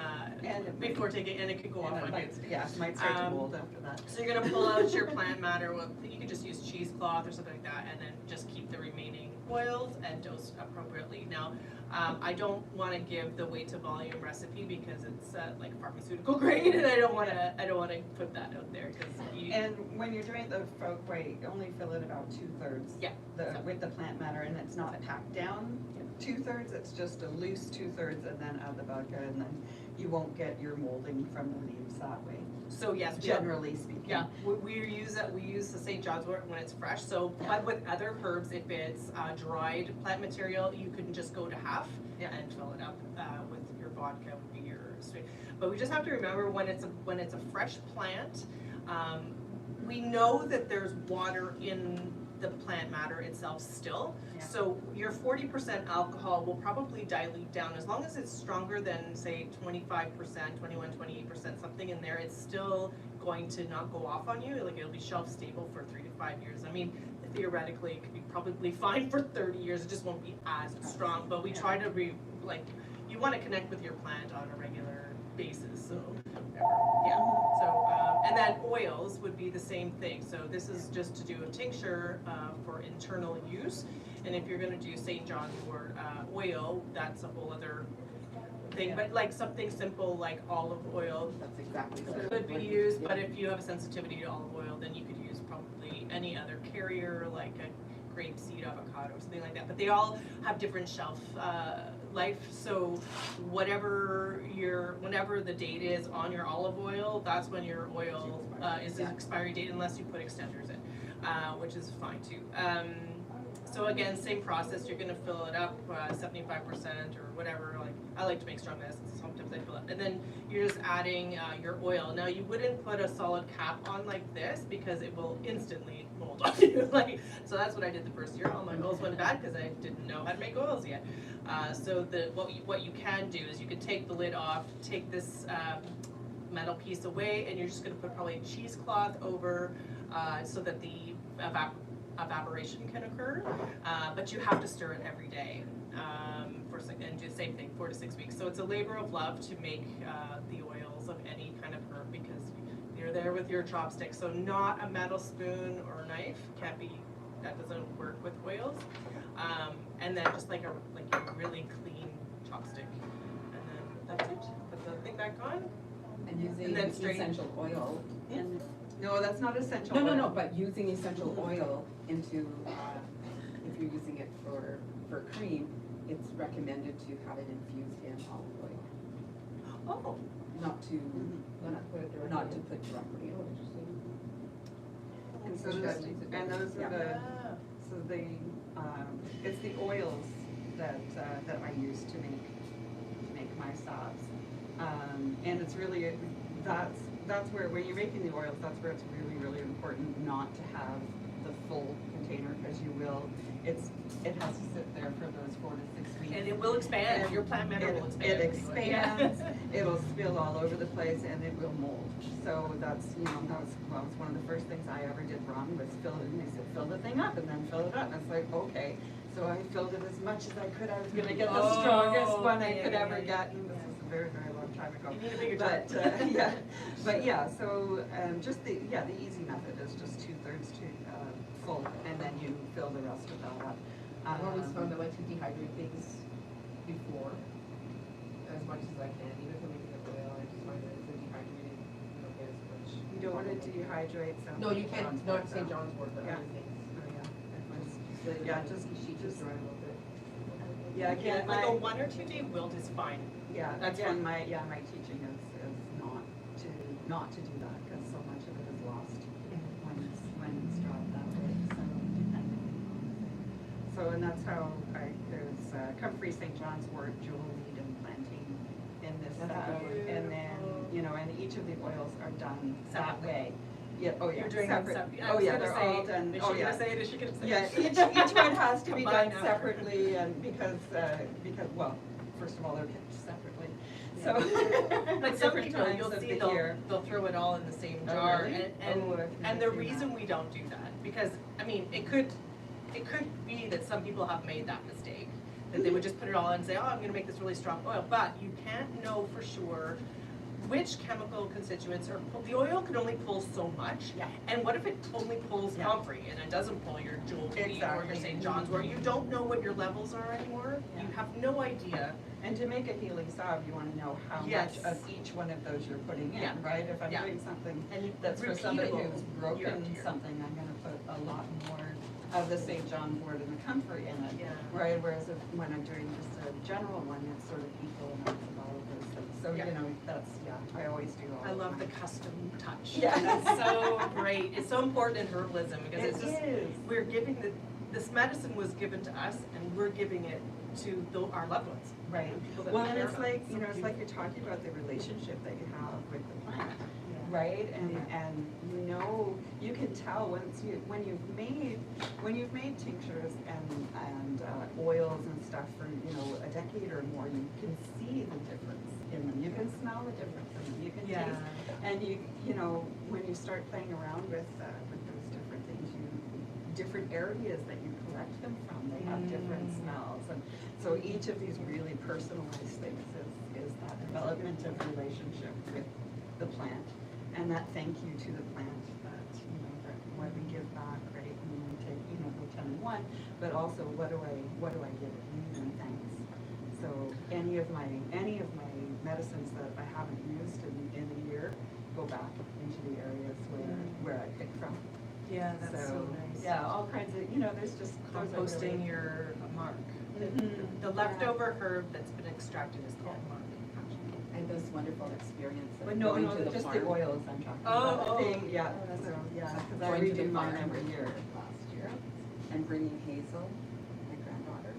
before taking, and it could go off on you. It might start to mold after that. So you're gonna pull out your plant matter. Well, you could just use cheesecloth or something like that, and then just keep the remaining oils and dose appropriately. Now, I don't want to give the weight to volume recipe because it's like pharmaceutical grade, and I don't want to put that out there because And when you're doing the folk weight, only fill it about 2/3. Yeah. With the plant matter, and it's not packed down 2/3. It's just a loose 2/3, and then add the vodka, and then you won't get your molding from the leaves that way. So yes, Generally speaking. Yeah, we use the St. John's wort when it's fresh. So, but with other herbs, if it's dried plant material, you can just go to half and fill it up with your vodka. Would be your sweet. But we just have to remember when it's a fresh plant, we know that there's water in the plant matter itself still. Yeah. So your 40% alcohol will probably dilute down as long as it's stronger than say 25%, 21, 28%, something in there. It's still going to not go off on you. Like it'll be shelf stable for 3 to 5 years. I mean, theoretically, it could be probably fine for 30 years. It just won't be as strong. But we try to you want to connect with your plant on a regular basis. So yeah. So and then oils would be the same thing. So this is just to do a tincture for internal use. And if you're going to do St. John's wort oil, that's a whole other thing. But like something simple like olive oil, That's exactly so what it could be used. But if you have a sensitivity to olive oil, then you could use probably any other carrier like a grapeseed avocado or something like that. But they all have different shelf life. So whenever the date is on your olive oil, that's when your oil is the expiry date, unless you put extenders in, which is fine too. So again, same process. You're going to fill it up 75% or whatever. Like I like to make strong medicines, so sometimes I fill it, and then you're just adding your oil. Now you wouldn't put a solid cap on like this because it will instantly mold on you. So that's what I did the first year. All my oils went bad because I didn't know how to make oils yet. So what you can do is you can take the lid off, take this metal piece away, and you're just going to put probably a cheesecloth over so that the evaporation can occur, but you have to stir it every day and do the same thing 4 to 6 weeks. So it's a labor of love to make the oils of any kind of herb because you're there with your chopstick. So not a metal spoon or knife that doesn't work with oils. And then just like a really clean chopstick, and then that's it. Put the thing back on. And using And then straight- essential oil. And no, that's not essential. No, but using essential oil into, if you're using it for cream, it's recommended to have it infused in olive oil, Oh, not to put directly. And so those are it's the oils that I use to make my salves. And it's really, that's where, when you're making the oils, that's where it's really, really important not to have the full container, because you will, it has to sit there for those 4 to 6 weeks. And it will expand, And your plant matter will expand. It expands, it'll spill all over the place, and it will mold. So that's, that was one of the first things I ever did wrong, was fill it, and they said, fill the thing up, and then fill it up. And it's like, okay. So I filled it as much as I could. I was gonna get the strongest one I could ever get, and this was a very, very long time ago. You need a bigger But, jar. but yeah, so, just the easy method is just 2/3 to, full, and then you fill the rest of that up. I've always found I like to dehydrate things before, as much as I can, even if I'm making a oil, I just find that it's a dehydrated, you don't get as much. You don't want to dehydrate some. No, you can't, not St. John's wort, but Yeah. other things. Yeah, just dry a little bit. Yeah, again, Like a 1 or 2 day wilt is fine. yeah, That's again, fine. my teaching is not to do that, because so much of it is lost when it's dropped that way, so depending on. So, and that's how there's comfrey, St. John's wort, jewel weed, and plantain in this set. And then, and each of the oils are done that way. Yeah, oh yeah, You're doing them separate. separate. I Oh was yeah, gonna they're say, all done, Is oh she yeah. gonna say it? Is she gonna say Yeah, it? each one has to be done Combine after. separately, and because, well, first of all, they're picked separately, so. Like some different people, times you'll of see the they'll, year. they'll throw it all in the same Oh, jar. really? And, Oh, I've and never the seen reason that. we don't do that, because, I mean, it could be that some people have made that mistake. That they would just put it all in and say, oh, I'm gonna make this really strong oil, but you can't know for sure which chemical constituents are, the oil can only pull so much. Yeah. And what if it only pulls Yeah. comfrey and it doesn't pull your jewel weed or your Exactly. St. John's, where you don't know what your levels are anymore? Yeah. You have no idea. And to make a healing salve, you wanna know how Yes. much of each one of those you're putting Yeah. in, right? If I'm Yeah. doing something And that's for somebody repeatable who's year broken after year. something, I'm gonna put a lot more of the St. John's wort and the comfrey in it. Yeah. Right, whereas when I'm doing just a general one, it's sort of equal amounts of all of those things. So, Yeah. that's, I always do all I of love the mine. custom touch. Yeah. That's so great. It's so important in herbalism because It it's just, is. we're giving this medicine was given to us and we're giving it to our loved ones. Right. People that Well, we and care it's about. like, So it's like you're talking about the relationship that you have with the plant, Yeah. right? And, Yeah. and you can tell when you've made tinctures and oils and stuff for, a decade or more, you can see the difference in them. You can smell the difference in them. You can Yeah. taste. And when you start playing around with those different things, different areas that you collect them from, they have different smells. And so each of these really personalized things is that development of relationship with the plant, and that thank you to the plant that, that what we give back, right? And we take, the 10 in 1, but also what do I give it in thanks? So any of my medicines that I haven't used in a year go back into the areas where I pick from. Yeah, that's so nice. Yeah, all kinds of, there's just those are Composting really- your mark. Mhm. The leftover herb that's been extracted is called mark. And this wonderful experience of But no, going to the just farm. the oils I'm talking Oh, about. oh. Yeah, Oh, that's so, yeah, because I Going to the redo mine farm every year. last year and bringing Hazel, my granddaughter,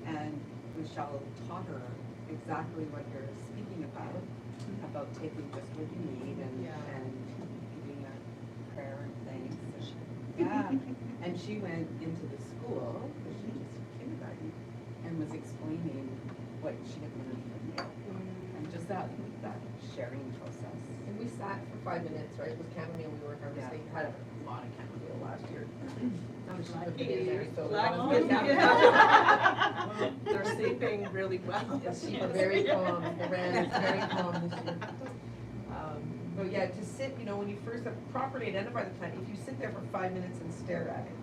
and Rachelle taught her exactly what you're speaking about taking just what you need and giving a prayer and thanks. Yeah, and she went into the school, because she just kindergarten, and was explaining what she had learned from you. And just that sharing process. And we sat for 5 minutes, right, with chamomile, we were harvesting, had a lot of chamomile last year. How much have been in there, so. Black that was beans, good. Well, they're sleeping really well. Yes, sheep are very calm, the ram is very calm this year. But yeah, to sit, when you first properly identify the plant, if you sit there for 5 minutes and stare at it,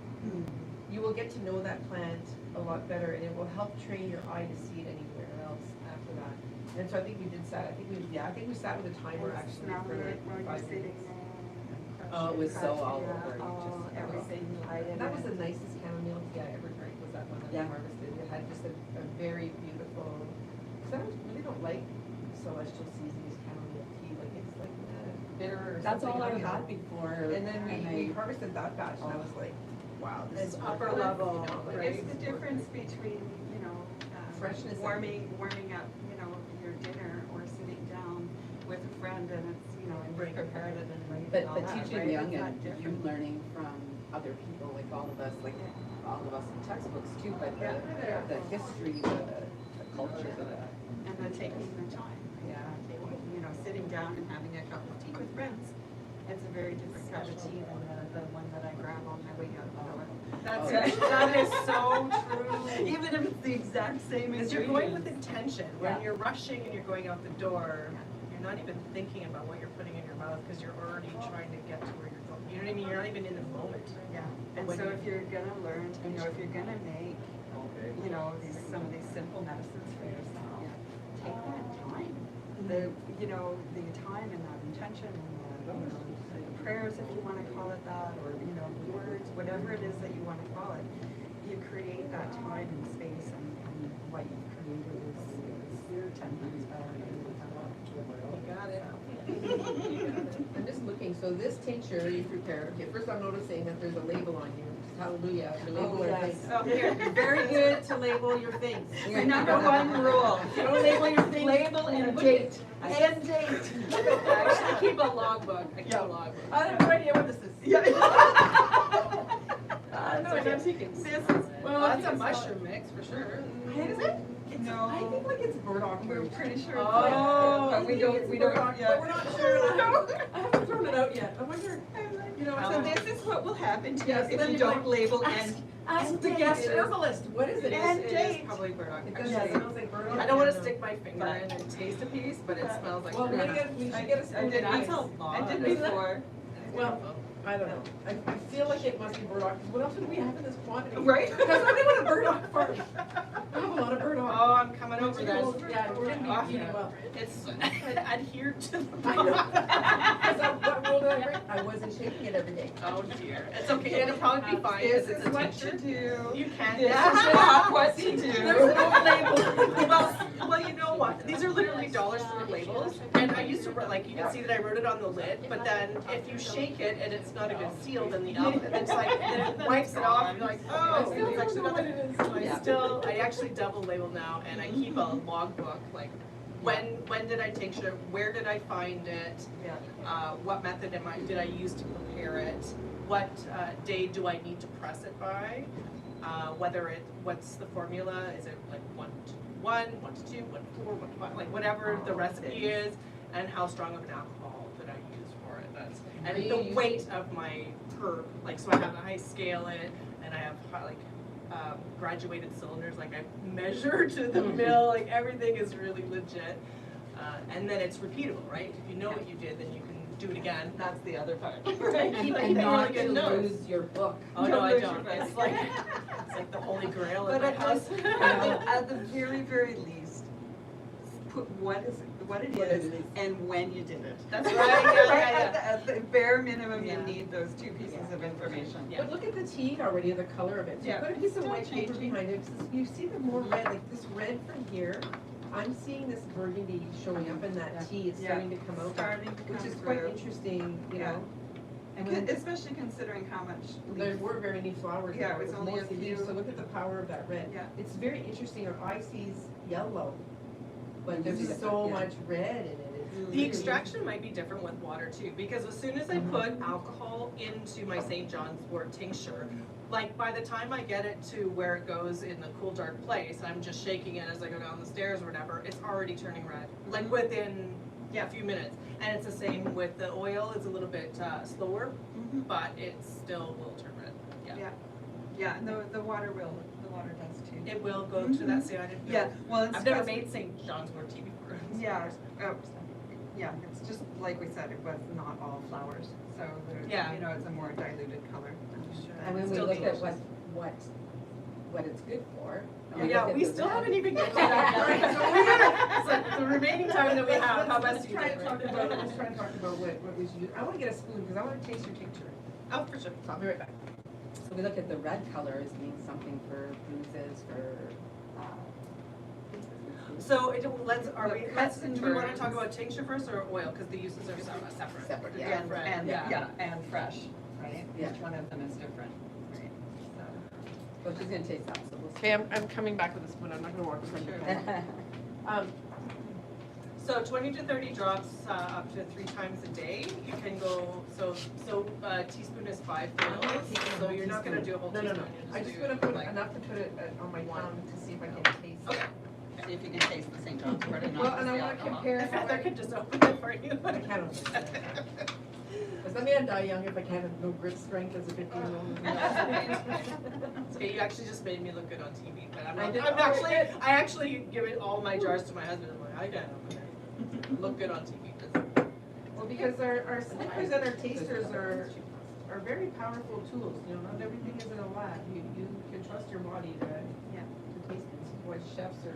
you will get to know that plant a lot better, and it will help train your eye to see it anywhere else after that. And so I think we did sat, I think we sat with a timer actually for like 5 minutes. Oh, it was so all over. Everything And that was the nicest chamomile tea I ever drank, was that one that we Yeah. harvested. It had just a very beautiful, because I really don't like celestial seasons chamomile tea, like it's like bitter or something. That's all I I've don't had know. before. And then we harvested that batch and I was like, wow, this It's is upper wonderful, level, like, right? It's the difference between, Freshness and- warming up, your dinner or sitting down with a friend and it's, and you prepared it and But all but that, teaching right? young It's and not you different. learning from other people, like all of us in textbooks too, but the history, the culture, And then taking the time, you know, sitting down and having a cup of tea with friends. It's a very different cup of tea than the one that I grab on my way out the door. That is so true. Even if it's the exact same Because you're going with ingredients. intention. When you're rushing and you're going out the door, you're not even thinking about what you're putting in your mouth because you're already trying to get to where you're going. You know what I mean? You're not even in the moment. Yeah, and When so you- if you're gonna learn, you know, if you're gonna make, you know, some of these simple medicines for yourself, take that time. The, you know, the time and that intention and the, you know, the prayers, if you wanna call it that, or, you know, words, whatever it is that you wanna call it, you create that time and space, and what you've created is 10 times better. You got it. I'm just looking, so this tincture you prepared, okay, first I'm noticing that there's a label on you, hallelujah, you label our things. Oh, here, you're very good to label your things. The number one rule. If you don't label your things. Label and date. And date. I actually keep a logbook. I keep a logbook. I have no idea what this is. No, I'm thinking. This is, Well, that's a mushroom mix for sure. Is it? no. I think like it's burdock We're root. pretty sure. Oh, but we don't, Burdock, yeah. but we're not sure. I haven't thrown it out yet. I wonder, you know, So this is what will happen to you Yes, if then you you're don't like, label ask- and. ask the guest herbalist, what is it? And It date. is probably burdock. It Actually, does, it smells like burdock. I don't want to stick my finger in and taste a piece, but it smells like Well, we burdock. should get a spoon. did of That's ice. a lot. I did Isn't it? before. Well, I don't know. I feel like it must be burdock, because what else would we have in this quantity? Right. Because I live in a burdock farm. I have a lot of burdock. Oh, I'm coming over that. Yeah, we're gonna be eating well. It's adhered to the I know. bottom. Because what rule did I break? I wasn't shaking it every day. Oh dear. It's okay. It'll probably be fine This because it's is a what to tincture. do. You can. This is not what to There's do. no label. Well, you know what? These are literally dollar store labels, and I used to write, like, you can see that I wrote it on the lid, but then if you shake it and it's not a good seal, then the it's like, then it wipes it off, and you're like, oh, it's actually not that. So I actually double label now, and I keep a logbook, like, when did I tincture, where did I find it, what method did I use to prepare it, what day do I need to press it by, what's the formula, is it like 1 to 1, 1 to 2, 1 to 4, 1 to 5, like whatever the recipe is, and how strong of an alcohol that I use for it, and the weight of my herb, like, so I scale it, and I have graduated cylinders, like I measure to the mill, like everything is really legit, and then it's repeatable, right? If you know what you did, then you can do it again. That's the other part. Right. Keep And not really to good notes. lose your book. Oh, no, Don't I lose your don't. book. It's like the holy grail in But my at house. at the very, very least, put what it is and when you did it. That's right, yeah. At the bare minimum, you Yeah. need those two pieces of information. Yeah. But look at the tea already, the color of it. So Yeah. put a piece of Still white paper changing. behind it. You see the more red, like this red from here. I'm seeing this burgundy showing up in that tea. It's Yeah. starting to come out, Starting to which come is quite through. interesting, you Yeah. know. And especially considering how much There leaf. weren't very many flowers. Yeah, there. it was only a mostly few. leaves. So look at the power of that red. Yeah. It's very interesting. Our eye sees yellow, but You there's see it, so yeah. much red in it. It's The really extraction might be different with water too, because as soon as I put alcohol into my St. John's wort tincture, like by the time I get it to where it goes in the cool dark place, I'm just shaking it as I go down the stairs or whatever, it's already turning red, like within a few minutes. And it's the same with the oil, it's a little bit slower, Mhm. but it still will turn red. Yeah. Yeah, and the water does too. It will go through that, see, I didn't know. Yeah, well, it's. I've never because- made St. John's wort tea before. Yeah, yeah, it's just like we said, it was not all flowers, so there's, Yeah. you know, it's a more diluted color. And when we Still look at delicious. what it's good for. Oh, yeah, we still haven't even get to that. So we gotta, it's like the remaining time that we have, how best Let's do you try do and it, talk right? about, let's try and talk about what was used. I wanna get a spoon, because I wanna taste your tincture. Oh, for sure. So I'll be right back. So we look at the red color as being something for bruises, for, So let's, in do we wanna terms. talk about tincture first or oil, cause the uses are separate. Separate, They're yeah. different, And, yeah. and fresh, right? Yeah. Each one of them is different, right? well, she's gonna taste that, so we'll see. Okay, I'm coming back with a spoon, I'm not gonna walk in front of you. So 20 to 30 drops up to 3 times a day. You can go So teaspoon is 5 mils, so you're not gonna do a whole No, teaspoon. no, no, you're I'm just doing gonna put like- enough to put it on my tongue to see if I can taste it. Okay. See if you can taste the St. John's wort and Well, not and I just the wanna alcohol. compare how Heather I, could just open it for you. I can't open it. Does that mean I die young if I can't have no grip strength as a 15-year-old? It's okay, you actually just made me look good on TV, but I did- I actually give it all my jars to my husband, I'm like, I can't open it. Look good on TV, 'cause Well, because our sniffers and our tasters are very powerful tools, you know, not everything is in a lab. You can trust your body to taste it. This is why chefs or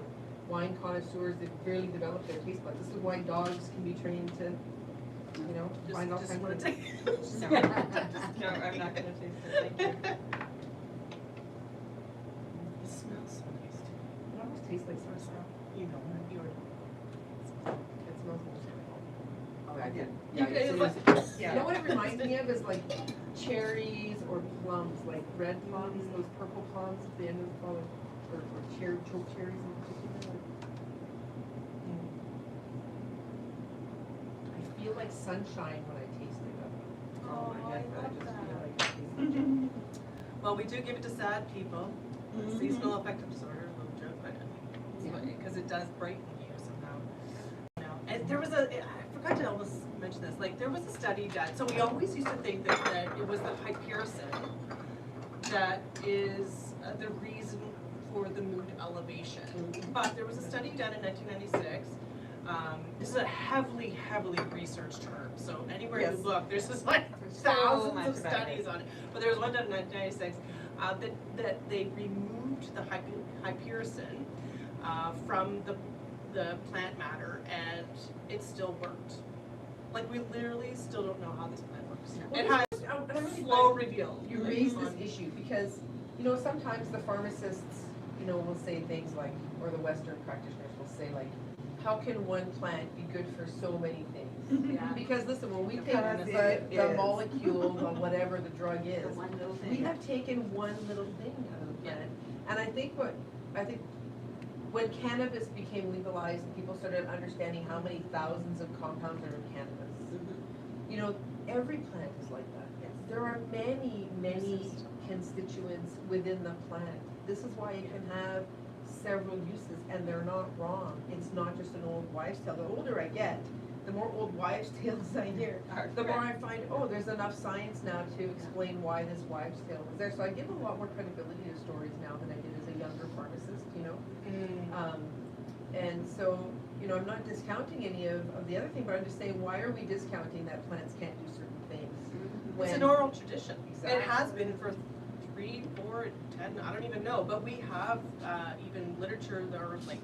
wine connoisseurs, they really develop their taste buds. This is why dogs can be trained to, you know, find all just kinds wanna of. take. No, no, I'm not gonna taste it, thank you. It smells so nice too. It almost tastes like salsa. You know, you already. It smells nice. Oh, I did. You could- it's like- You know what it reminds me of is like cherries or plums, like red plums, those purple plums at the end of the fall, or cherry, choke cherries in particular. I feel like sunshine when I taste it. Oh, my head, I but love just that. feel like I taste it. Well, we do give it to sad people, seasonal affective disorder, a little joke, but because it does brighten you somehow. You know, and there was I forgot to almost mention this, like there was a study done, so we always used to think that it was the hypericin that is the reason for the mood elevation. But there was a study done in 1996. This is a heavily researched term, so anywhere you Yes. look, there's just like So thousands much of about studies it. on it. But there was one done in 1996 that they removed the hypericin from the plant matter, and it still worked. Like we literally still don't know how this plant works. It has I'm really slow glad reveal. you raised this issue because, you know, sometimes the pharmacists, you know, will say things like, or the Western practitioners will say like, how can one plant be good for so many things? Yeah. Because listen, when we take Because the it is. molecule of whatever the drug The is, one little we thing. have taken one little thing out of the plant. And I think when cannabis became legalized and people started understanding how many thousands of compounds are in cannabis, you know, every plant is like that. There are many constituents within the plant. This is why it can have several uses, and they're not wrong. It's not just an old wives' tale. The older I get, the more old wives' tales I hear, the more I find, oh, there's enough science now to explain why this wives' tale was there. So I give a lot more credibility to stories now than I did as a younger pharmacist, you know? And so, you know, I'm not discounting any of the other thing, but I'm just saying, why are we discounting that plants can't do certain things? It's an when- oral tradition. Exactly. It has been for 3, 4, 10, I don't even know, but we have even literature, there are like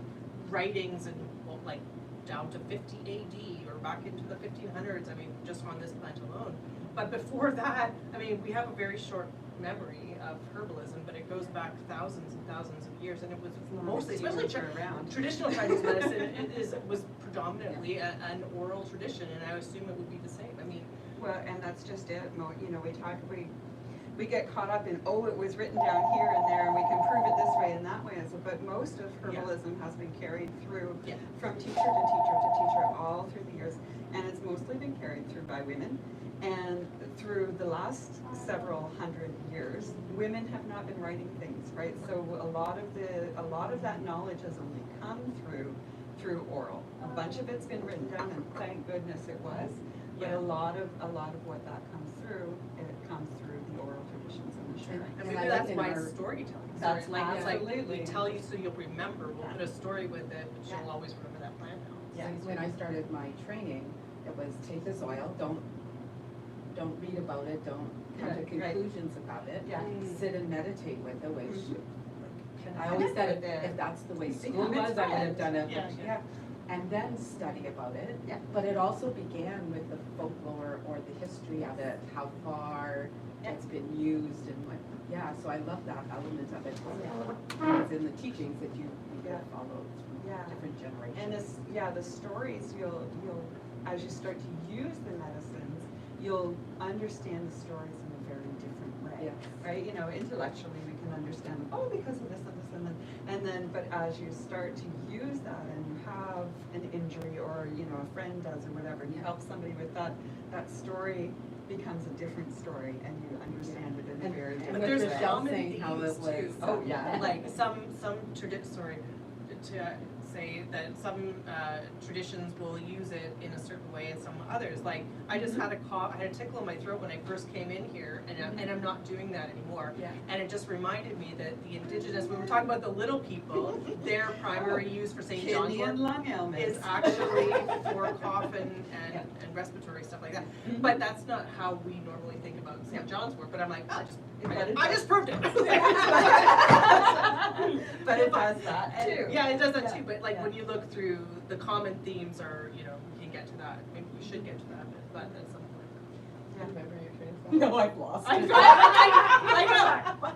writings and well, like down to 50 AD or back into the 1500s, I mean, just on this plant alone. But before that, I mean, we have a very short memory of herbalism, but it goes back thousands and thousands of years, and it was mostly, especially traditional Chinese medicine, was predominantly an oral tradition, and I assume it would be the same. I mean, Well, and that's just it, you know, we get caught up in, oh, it was written down here and there, and we can prove it this way and that way, and so, but most of herbalism has been carried through from teacher to teacher to teacher all through the years, and it's mostly been carried through by women. And through the last several hundred years, women have not been writing things, right? So a lot of that knowledge has only come through oral. A bunch of it's been written down, and thank goodness it was. But a lot of what that comes through, it comes through the oral traditions and the sharing. and And maybe I that's think why in our- it's storytelling. That's Sorry, like, it's like, absolutely. we tell you so you'll remember, we'll put a story with it, but you'll always remember that plant now. When I started my training, it was take this oil, don't read about it, don't come to Right. conclusions about it. Yeah. Sit and meditate with it, which Can I always said with it. if that's the way Become school its was, I would have friend. done it. Yeah. And then study about it. Yeah. But it also began with the folklore or the history of it, how far it's been used and what, so I love that element of it. It's in the teachings that you follow through different generations. And the stories you'll as you start to use the medicines, you'll understand the stories in a very different way, Yes. right? You know, intellectually we can understand, oh, because of this and this and then, but as you start to use that and you have an injury or, you know, a friend does or whatever, and you help somebody with that, that story becomes a different story and you understand it in a very different But way. there's Rachelle common saying how themes it was, too. Oh, yeah. Like some sorry, to say that some traditions will use it in a certain way and some others. Like I just had a cough, I had a tickle in my throat when I first came in here, and I'm not doing that anymore. Yeah. And it just reminded me that the indigenous, when we're talking about the little people, their primary use for St. John's Kidney and wort lung ailments. is actually for cough and respiratory stuff like that. But that's not how we normally think about St. John's wort. But I'm like, I just proved it. But it does that too. Yeah, it does that too, but like when you look through, the common themes are, you know, we can get to that, maybe we should get to that, but at some point. I remember your train of thought. No, I've lost I it.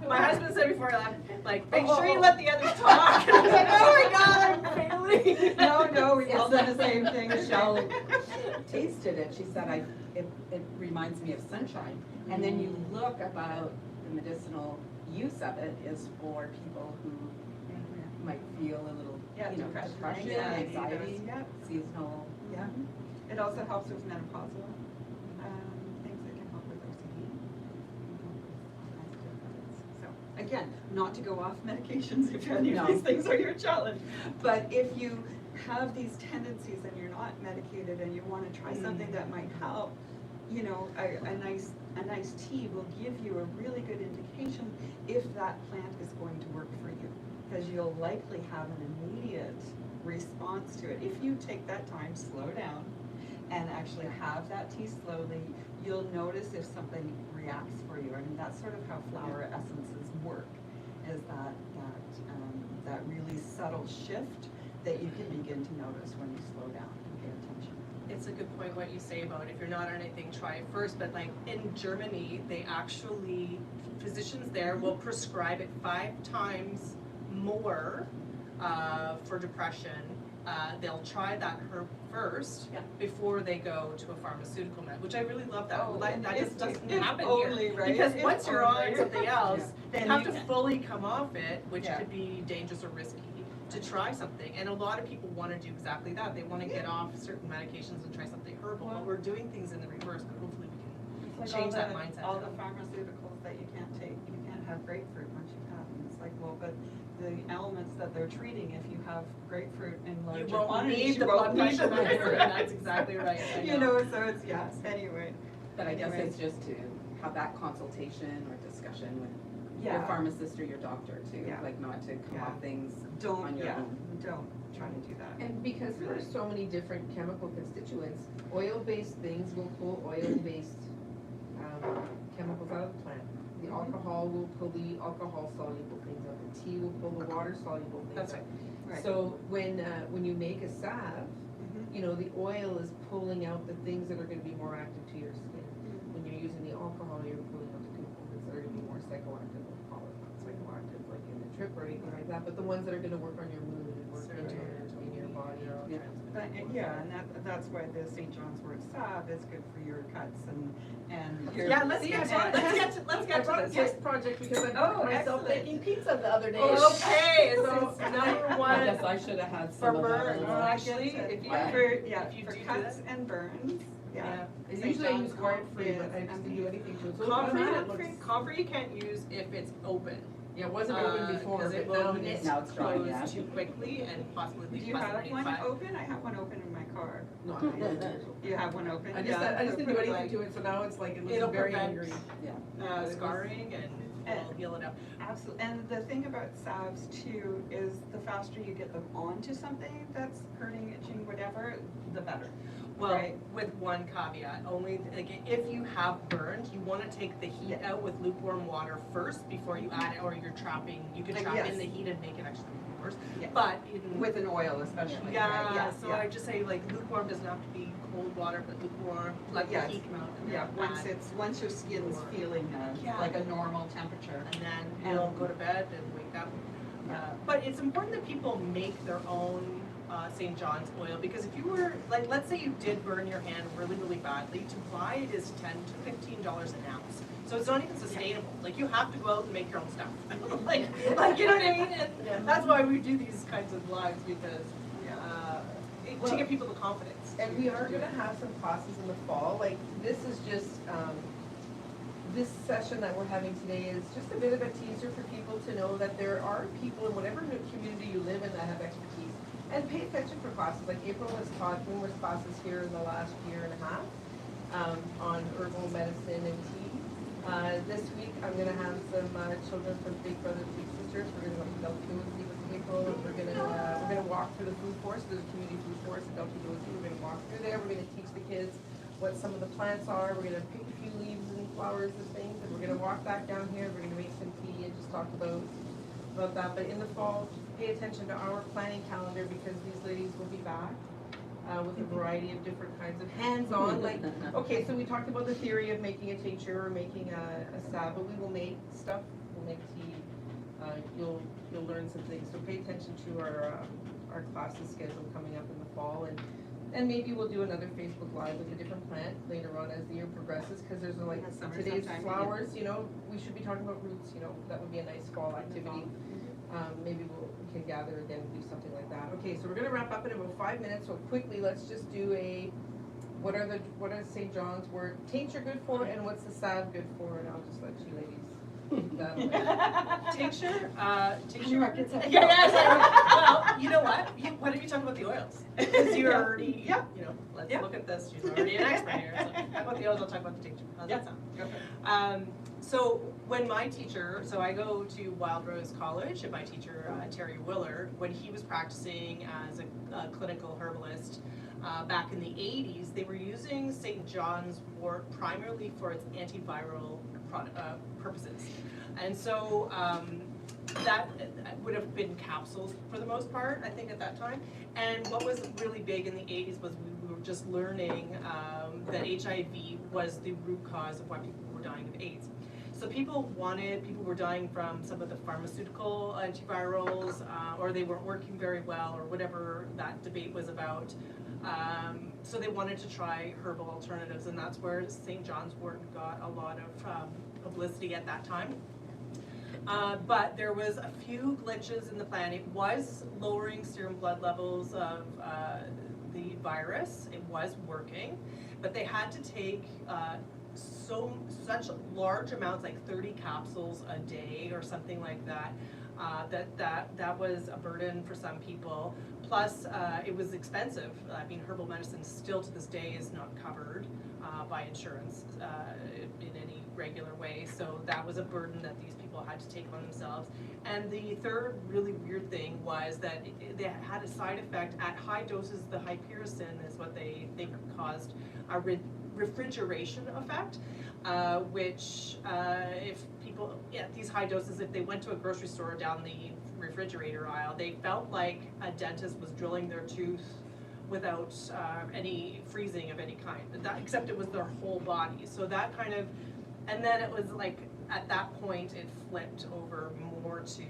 know, my husband said before I left, like, make sure you let the others talk, and I was like, oh my god, I'm failing. No, we all done the same thing. Michelle tasted it, she said, it reminds me of sunshine. And then you look about the medicinal use of it is for people who might feel a little, Yeah, you know, depression, depression, anxiety, anxiety, yeah. seasonal, yeah. It also helps with menopausal things that can help with OCD. So again, not to go off medications if any of No. these things are your challenge, but if you have these tendencies and you're not medicated and you want to try something that might help, you know, a nice tea will give you a really good indication if that plant is going to work for you, because you'll likely have an immediate response to it. If you take that time, slow down, and actually have that tea slowly, you'll notice if something reacts for you. I mean, that's sort of how flower essences work, is that really subtle shift that you can begin to notice when you slow down and pay attention. It's a good point what you say about if you're not on anything, try it first, but like in Germany, they actually, physicians there will prescribe it 5 times more for depression. They'll try that herb first before they go to a pharmaceutical med, which I really love that. Oh, that just doesn't if happen only, here. right? Because If once you're only. on something else, Yeah. you Then have you to can. fully come off it, which Yeah. could be dangerous or risky, to try something. And a lot of people want to do exactly that. They want to get off certain medications and try something herbal. Well- But we're doing things in the reverse, but hopefully we can It's like change all that the- mindset. All the pharmaceuticals that you can't take, you can't have grapefruit once you have them. It's like, well, but the elements that they're treating, if you have grapefruit in You larger won't quantities, need you the blood won't need pressure the medicine. That's exactly right. I You know, so it's, yes, anyway. But I guess Anyway. it's just to have that consultation or discussion with your Yeah. pharmacist or your doctor too, Yeah. like not to come Yeah. off things Don't, on your yeah, own. don't try to do that. And because there are so many different chemical constituents, oil-based things will pull oil-based chemicals out of the plant. The alcohol will pull the alcohol-soluble things out. The tea will pull the water-soluble things That's out. Right. So when you make a salve, Mhm. you know, the oil is pulling out the things that are gonna be more active to your skin. When you're using the alcohol, you're pulling out the components that are gonna be more psychoactive, we'll call it, not psychoactive like in the trip or anything like that, but the ones that are gonna work on your mood and work in your body. Yeah. But, yeah, and that's why the St. John's wort salve is good for your cuts and your. Yeah, let's get to I brought a this. test project because I Oh, brought myself excellent. baking pizza the other day. Okay, So so number I one, guess I should have had For some of that. burns. as Well, well. actually, if you, Yeah. for, If you for do cuts that. and burns, yeah. And St. usually I John's use wort comfrey, but I is just didn't do anything to it. So comfrey, it looks- comfrey you can't use if it's open. Yeah, it wasn't open before, Because it but now will it knit is. Now it's dry, closed yeah. too quickly and possibly Do leave you have possibly one fire. open? I have one open in my car. No, You have one open? I just Yeah, didn't do for anything like- to it, so now it's like, it It'll looks very prevent- angry. Yeah. Scarring and will heal it up. Absolutely, and the thing about salves too is the faster you get them onto something that's hurting, itching, whatever, the better. Well, Right. with one caveat, only, like, if you have burns, you wanna take the heat out with lukewarm water first before you add it, or you're trapping, you could trap Yes. in the heat and make it actually worse. Yes. But in. With an oil especially, right? Yeah, so I just say like lukewarm doesn't have to be cold water, but lukewarm, let the Yes. heat come out and Yeah, then once your skin's feeling Yeah. like a normal temperature. and then you'll go to bed and wake up. But it's important that people make their own St. John's oil, because if you were, like, let's say you did burn your hand really, really badly, to buy it is $10 to $15 an ounce. So it's not even sustainable. Like, you have to go out and make your own stuff. like, you know what I mean? And that's why we do these kinds of lives, because to give people the confidence. And we are gonna have some classes in the fall, like, this is just, this session that we're having today is just a bit of a teaser for people to know that there are people in whatever community you live in that have expertise. And pay attention for classes, like April has taught numerous classes here in the last year and a half, on herbal medicine and tea. This week, I'm gonna have some, children from Big Brothers Big Sisters, we're gonna go to Gauthier with April, and we're gonna walk through the food forest, there's a community food forest in Gauthier, we're gonna walk through there, we're gonna teach the kids what some of the plants are, we're gonna pick a few leaves and flowers and things, and we're gonna walk back down here, we're gonna make some tea and just talk about that. But in the fall, pay attention to our planning calendar, because these ladies will be back with a variety of different kinds of hands-on, like, okay, so we talked about the theory of making a tincture or making a salve, but we will make stuff, we'll make tea, you'll learn some things, so pay attention to our classes schedule coming up in the fall, and maybe we'll do another Facebook Live with a different plant later on as the year progresses, because there's like today's flowers, you know, we should be talking about roots, you know, that would be a nice fall activity. Maybe we can gather again and do something like that. Okay, so we're gonna wrap up in about 5 minutes, so quickly, let's just do what are St. John's wort tincture good for, and what's the salve good for, and I'll just let you ladies. Tincture? Tincture. Well, you know what? Why don't you talk about the oils? Because you're already, you know, let's look at this. She's already an expert here. So talk about the oils, I'll talk about the tincture. How's that sound? So when my teacher, so I go to Wild Rose College, and my teacher, Terry Willard, when he was practicing as a clinical herbalist back in the 80s, they were using St. John's wort primarily for its antiviral purposes. And so that would have been capsules for the most part, I think, at that time. And what was really big in the 80s was we were just learning that HIV was the root cause of why people were dying of AIDS. So people were dying from some of the pharmaceutical antivirals, or they weren't working very well, or whatever that debate was about. So they wanted to try herbal alternatives, and that's where St. John's wort got a lot of publicity at that time. But there was a few glitches in the plan. It was lowering serum blood levels of the virus. It was working, but they had to take such large amounts, like 30 capsules a day or something like that. That was a burden for some people. Plus, it was expensive. I mean, herbal medicine still to this day is not covered by insurance in any regular way. So that was a burden that these people had to take on themselves. And the third really weird thing was that they had a side effect at high doses. The hypericin is what they think caused a refrigeration effect, which if people at these high doses, if they went to a grocery store down the refrigerator aisle, they felt like a dentist was drilling their tooth without any freezing of any kind, except it was their whole body. So that kind of, and then it was like, at that point it flipped over more to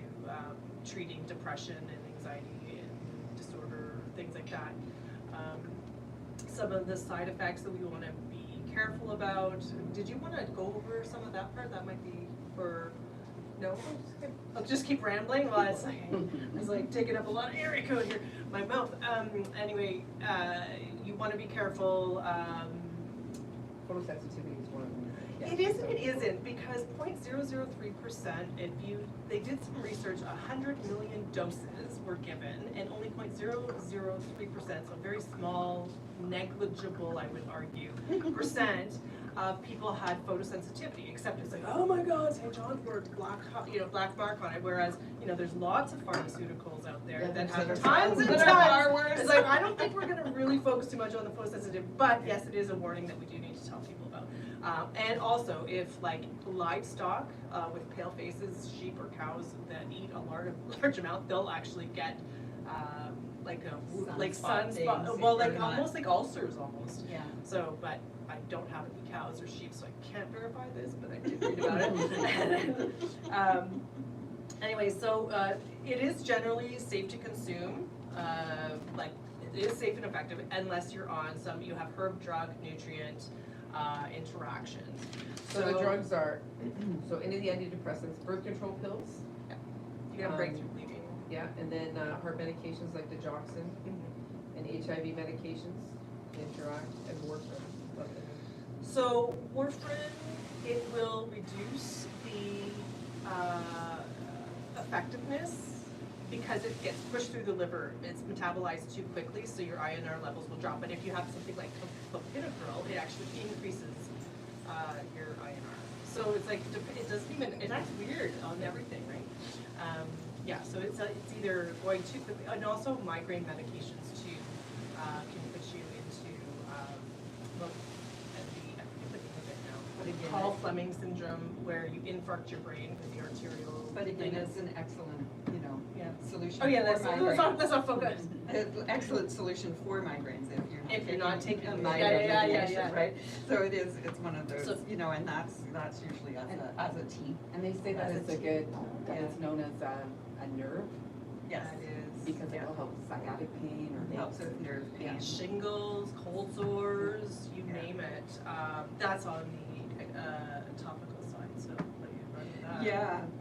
treating depression and anxiety and disorder, things like that. Some of the side effects that we want to be careful about. Did you want to go over some of that part? That might be for, no? I'll just keep rambling while it's like, I was like taking up a lot of area code here, my mouth. Anyway, you want to be careful. Photosensitivity is one of them. Yeah. It is and it isn't, because 0.003%, they did some research, 100 million doses were given, and only 0.003%, so very small, negligible, I would argue, percent of people had photosensitivity, except it's like, oh my God, St. John's wort, black mark on it, whereas, there's lots of pharmaceuticals out there that have tons and tons. It's like, I don't think we're gonna really focus too much on the photosensitive, but yes, it is a warning that we do need to tell people about. And also, if like livestock with pale faces, sheep or cows that eat a large amount, they'll actually get like sunspot, well, like almost like ulcers almost. Yeah. So, but I don't have any cows or sheep, so I can't verify this, but I did read about it. Anyway, so it is generally safe to consume. like, it is safe and effective unless you're on some, you have herb, drug, nutrient, interactions. So the drugs are, so any of the antidepressants, birth control pills, You have breakthrough bleeding. yeah, and then heart medications like the Digoxin, and HIV medications, interact, and warfarin. So warfarin, it will reduce the effectiveness because it gets pushed through the liver. It's metabolized too quickly, so your INR levels will drop. But if you have something like clopidogrel, it actually increases your INR. So it's like, it doesn't even, it acts weird on everything, right? Yeah, so it's either going too quickly, and also migraine medications too can put you into, well, I forget the name of it now. What Again, Paul Fleming syndrome, where you infarct your brain with the arterial. But again, thing. it's an excellent, Yeah. solution Oh, yeah, for migraines. that's not focus. It's an excellent solution for migraines If you're not taking a it. migraine Yeah, medication, right? So it's one of those, So- and that's usually as a tea. And they say that it's a good, that Yeah. it's known as a nerve, Yes, it is. because it will help sciatic pain or. Helps with nerve pain. Yeah, shingles, cold sores, you Yeah. name it. That's on the topical side, so what do you run with that?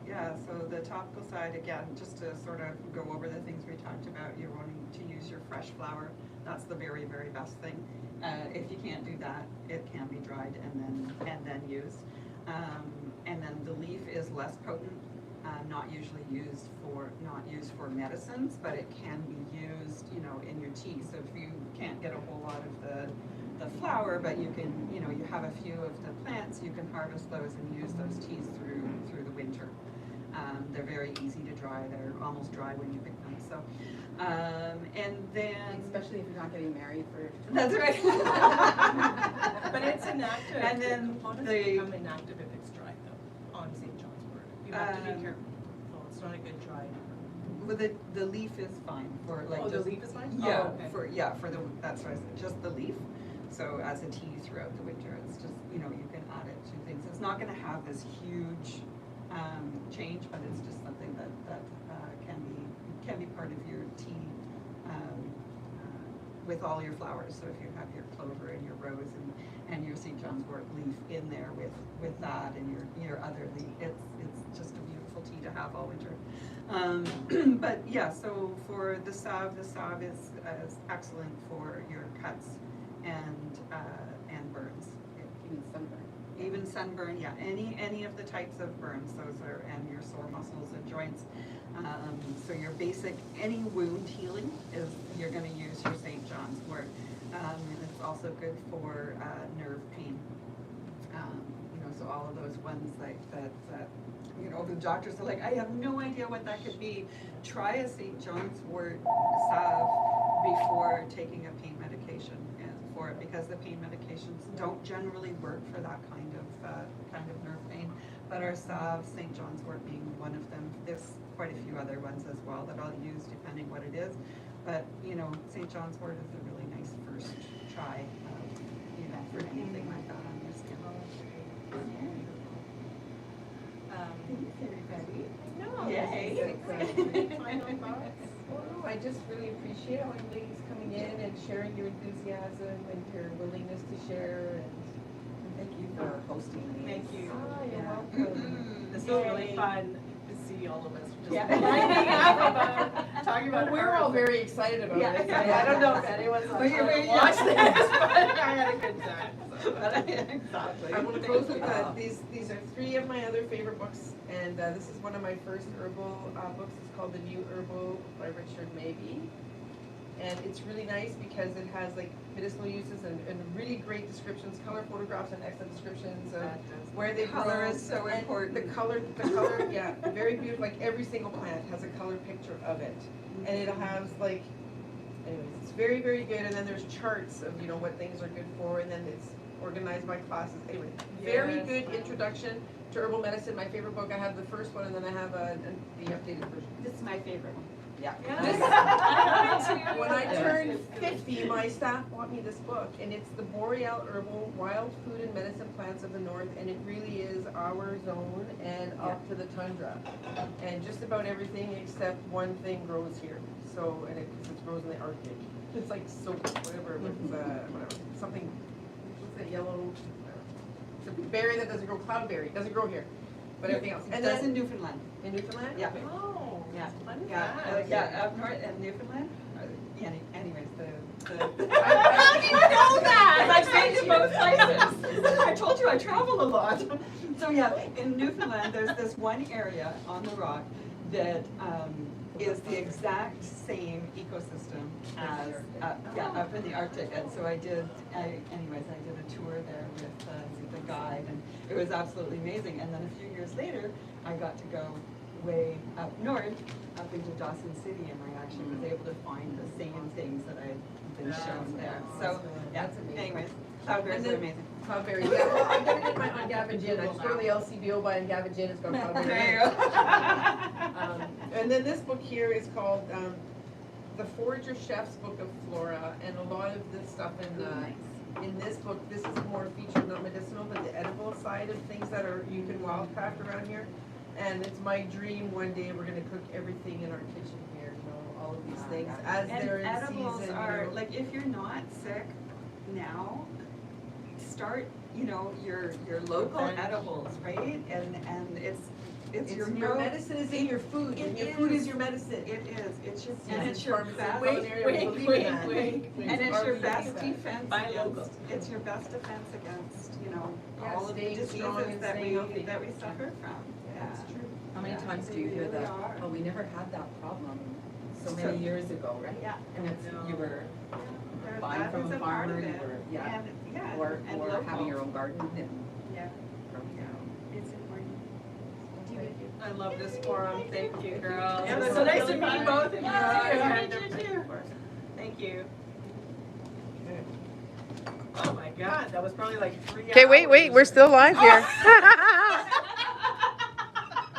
Yeah, so the topical side, again, just to sort of go over the things we talked about, you're wanting to use your fresh flower. That's the very, very best thing. If you can't do that, it can be dried and then used. And then the leaf is less potent, not used for medicines, but it can be used, in your tea. So if you can't get a whole lot of the flower, but you can, you have a few of the plants, you can harvest those and use those teas through the winter. They're very easy to dry. They're almost dry when you pick them. So, and then Especially if you're not getting married for. that's right. But it's inactive. And The then components become inactive if it's dry though, on St. John's wort. You have to be careful. It's not a good dry. Well, the leaf is fine for like. Oh, the just- leaf is fine? Yeah, Oh, okay. for the, that's what I said, just the leaf. So as a tea throughout the winter, it's just, you can add it to things. It's not gonna have this huge, change, but it's just something that can be part of your tea, with all your flowers. So if you have your clover and your rose and your St. John's wort leaf in there with that and your other leaf, it's just a beautiful tea to have all winter. But yeah, so for the salve is excellent for your cuts and burns. Even sunburn. Even sunburn, yeah, any of the types of burns, those are, and your sore muscles and joints. So your basic, any wound healing is, you're gonna use your St. John's wort. And it's also good for nerve pain. So all of those ones like that, the doctors are like, I have no idea what that could be. Try a St. John's wort salve before taking a pain medication for it, because the pain medications don't generally work for that kind of nerve pain. But our salve, St. John's wort being one of them, there's quite a few other ones as well that I'll use depending what it is. But St. John's wort is a really nice first try, for anything like that on your skin. Thanks, everybody. No. Yay. Final thoughts? Well, no, I just really appreciate all you ladies coming in and sharing your enthusiasm and your willingness to share, and Thank you for hosting me. Thank you. you're Yeah. welcome. This was really fun to see all of us just Yeah. grinding up about, talking about. We're all very excited about Yeah. it. I don't know if anyone's But you're very- Watch this, but I had a good time. So. Exactly. I want to close with these are three of my other favorite books, and this is one of my first herbal books. It's called The New Herbal by Richard Mabey. And it's really nice because it has like medicinal uses and really great descriptions, color photographs and excellent descriptions of where they grow. Color is so and important. The color, yeah, very beautiful. Like every single plant has a color picture of it. And it'll have like, anyways, it's very, very good. And then there's charts of, what things are good for, and then it's organized by classes. Anyway, very Yes. good introduction to herbal medicine. My favorite book, I have the first one, and then I have the updated version. This is my favorite one. Yeah. Yeah. When I turned 50, my staff bought me this book, and it's the Boreal Herbal Wild Food and Medicine Plants of the North, and it really is our zone and up to the tundra. And just about everything except one thing grows here. So, and cause it grows in the Arctic. It's like soap, whatever, whatever, something, what's that yellow? It's a berry that doesn't grow, cloudberry, doesn't grow here, but everything else. It And does then, in Newfoundland. in Newfoundland? Yeah. Okay. Oh, Yeah, fun yeah, fact. yeah, up north in Newfoundland. Anyways, How do you know that? I've been to both places. I told you I travel a lot. So yeah, in Newfoundland, there's this one area on the rock that is the exact same ecosystem as up in the Arctic. And so I did a tour there with the guide, and it was absolutely amazing. And then a few years later, I got to go way up north, up into Dawson City, and I actually was able to find the same things that I'd been shown there. So, yeah, anyways, cloudberries are amazing. Cloudberry, yeah, well, I'm gonna get mine on Gavin Gin, I just go to the LCBO buy on Gavin Gin, it's got cloudberry. There you go. And then this book here is called, The Forager Chef's Book of Flora, and a lot of this stuff in this book, this is more featured, not medicinal, but the edible side of things that are, you can wildcraft around here. And it's my dream one day we're gonna cook everything in our kitchen here, you know, all of these things as they're in edibles season. are, you know. like, if you're not sick now, start, your local edibles, right? And it's your medicine is in your food, and your food is your medicine. It is, it's your, And and it's your Pharmacy and best, Culinaria, we believe in that. and it's your best Pharmacy. defense Buy local. against, it's your best defense against, Yeah, all of the staying strong diseases and that staying healthy. we suffer from. That's true. How many Yeah, times do they you hear really that? are. Oh, we never had that problem so many years ago, right? Yeah. And it's, you were There- buying that from is a part farmer, of you it. were, yeah, And, yeah, or and having local. your own garden and Yeah, growing your own. it's important. I love this forum, thank you, girls. Yeah, It's that's so nice really to meet fun. both of you. Yeah, And me too. Thank you. Oh my God, that was probably like 3 hours. Okay, wait, we're still live here.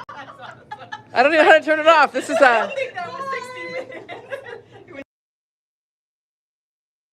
That's awesome. I don't know how to turn it off, this is I don't think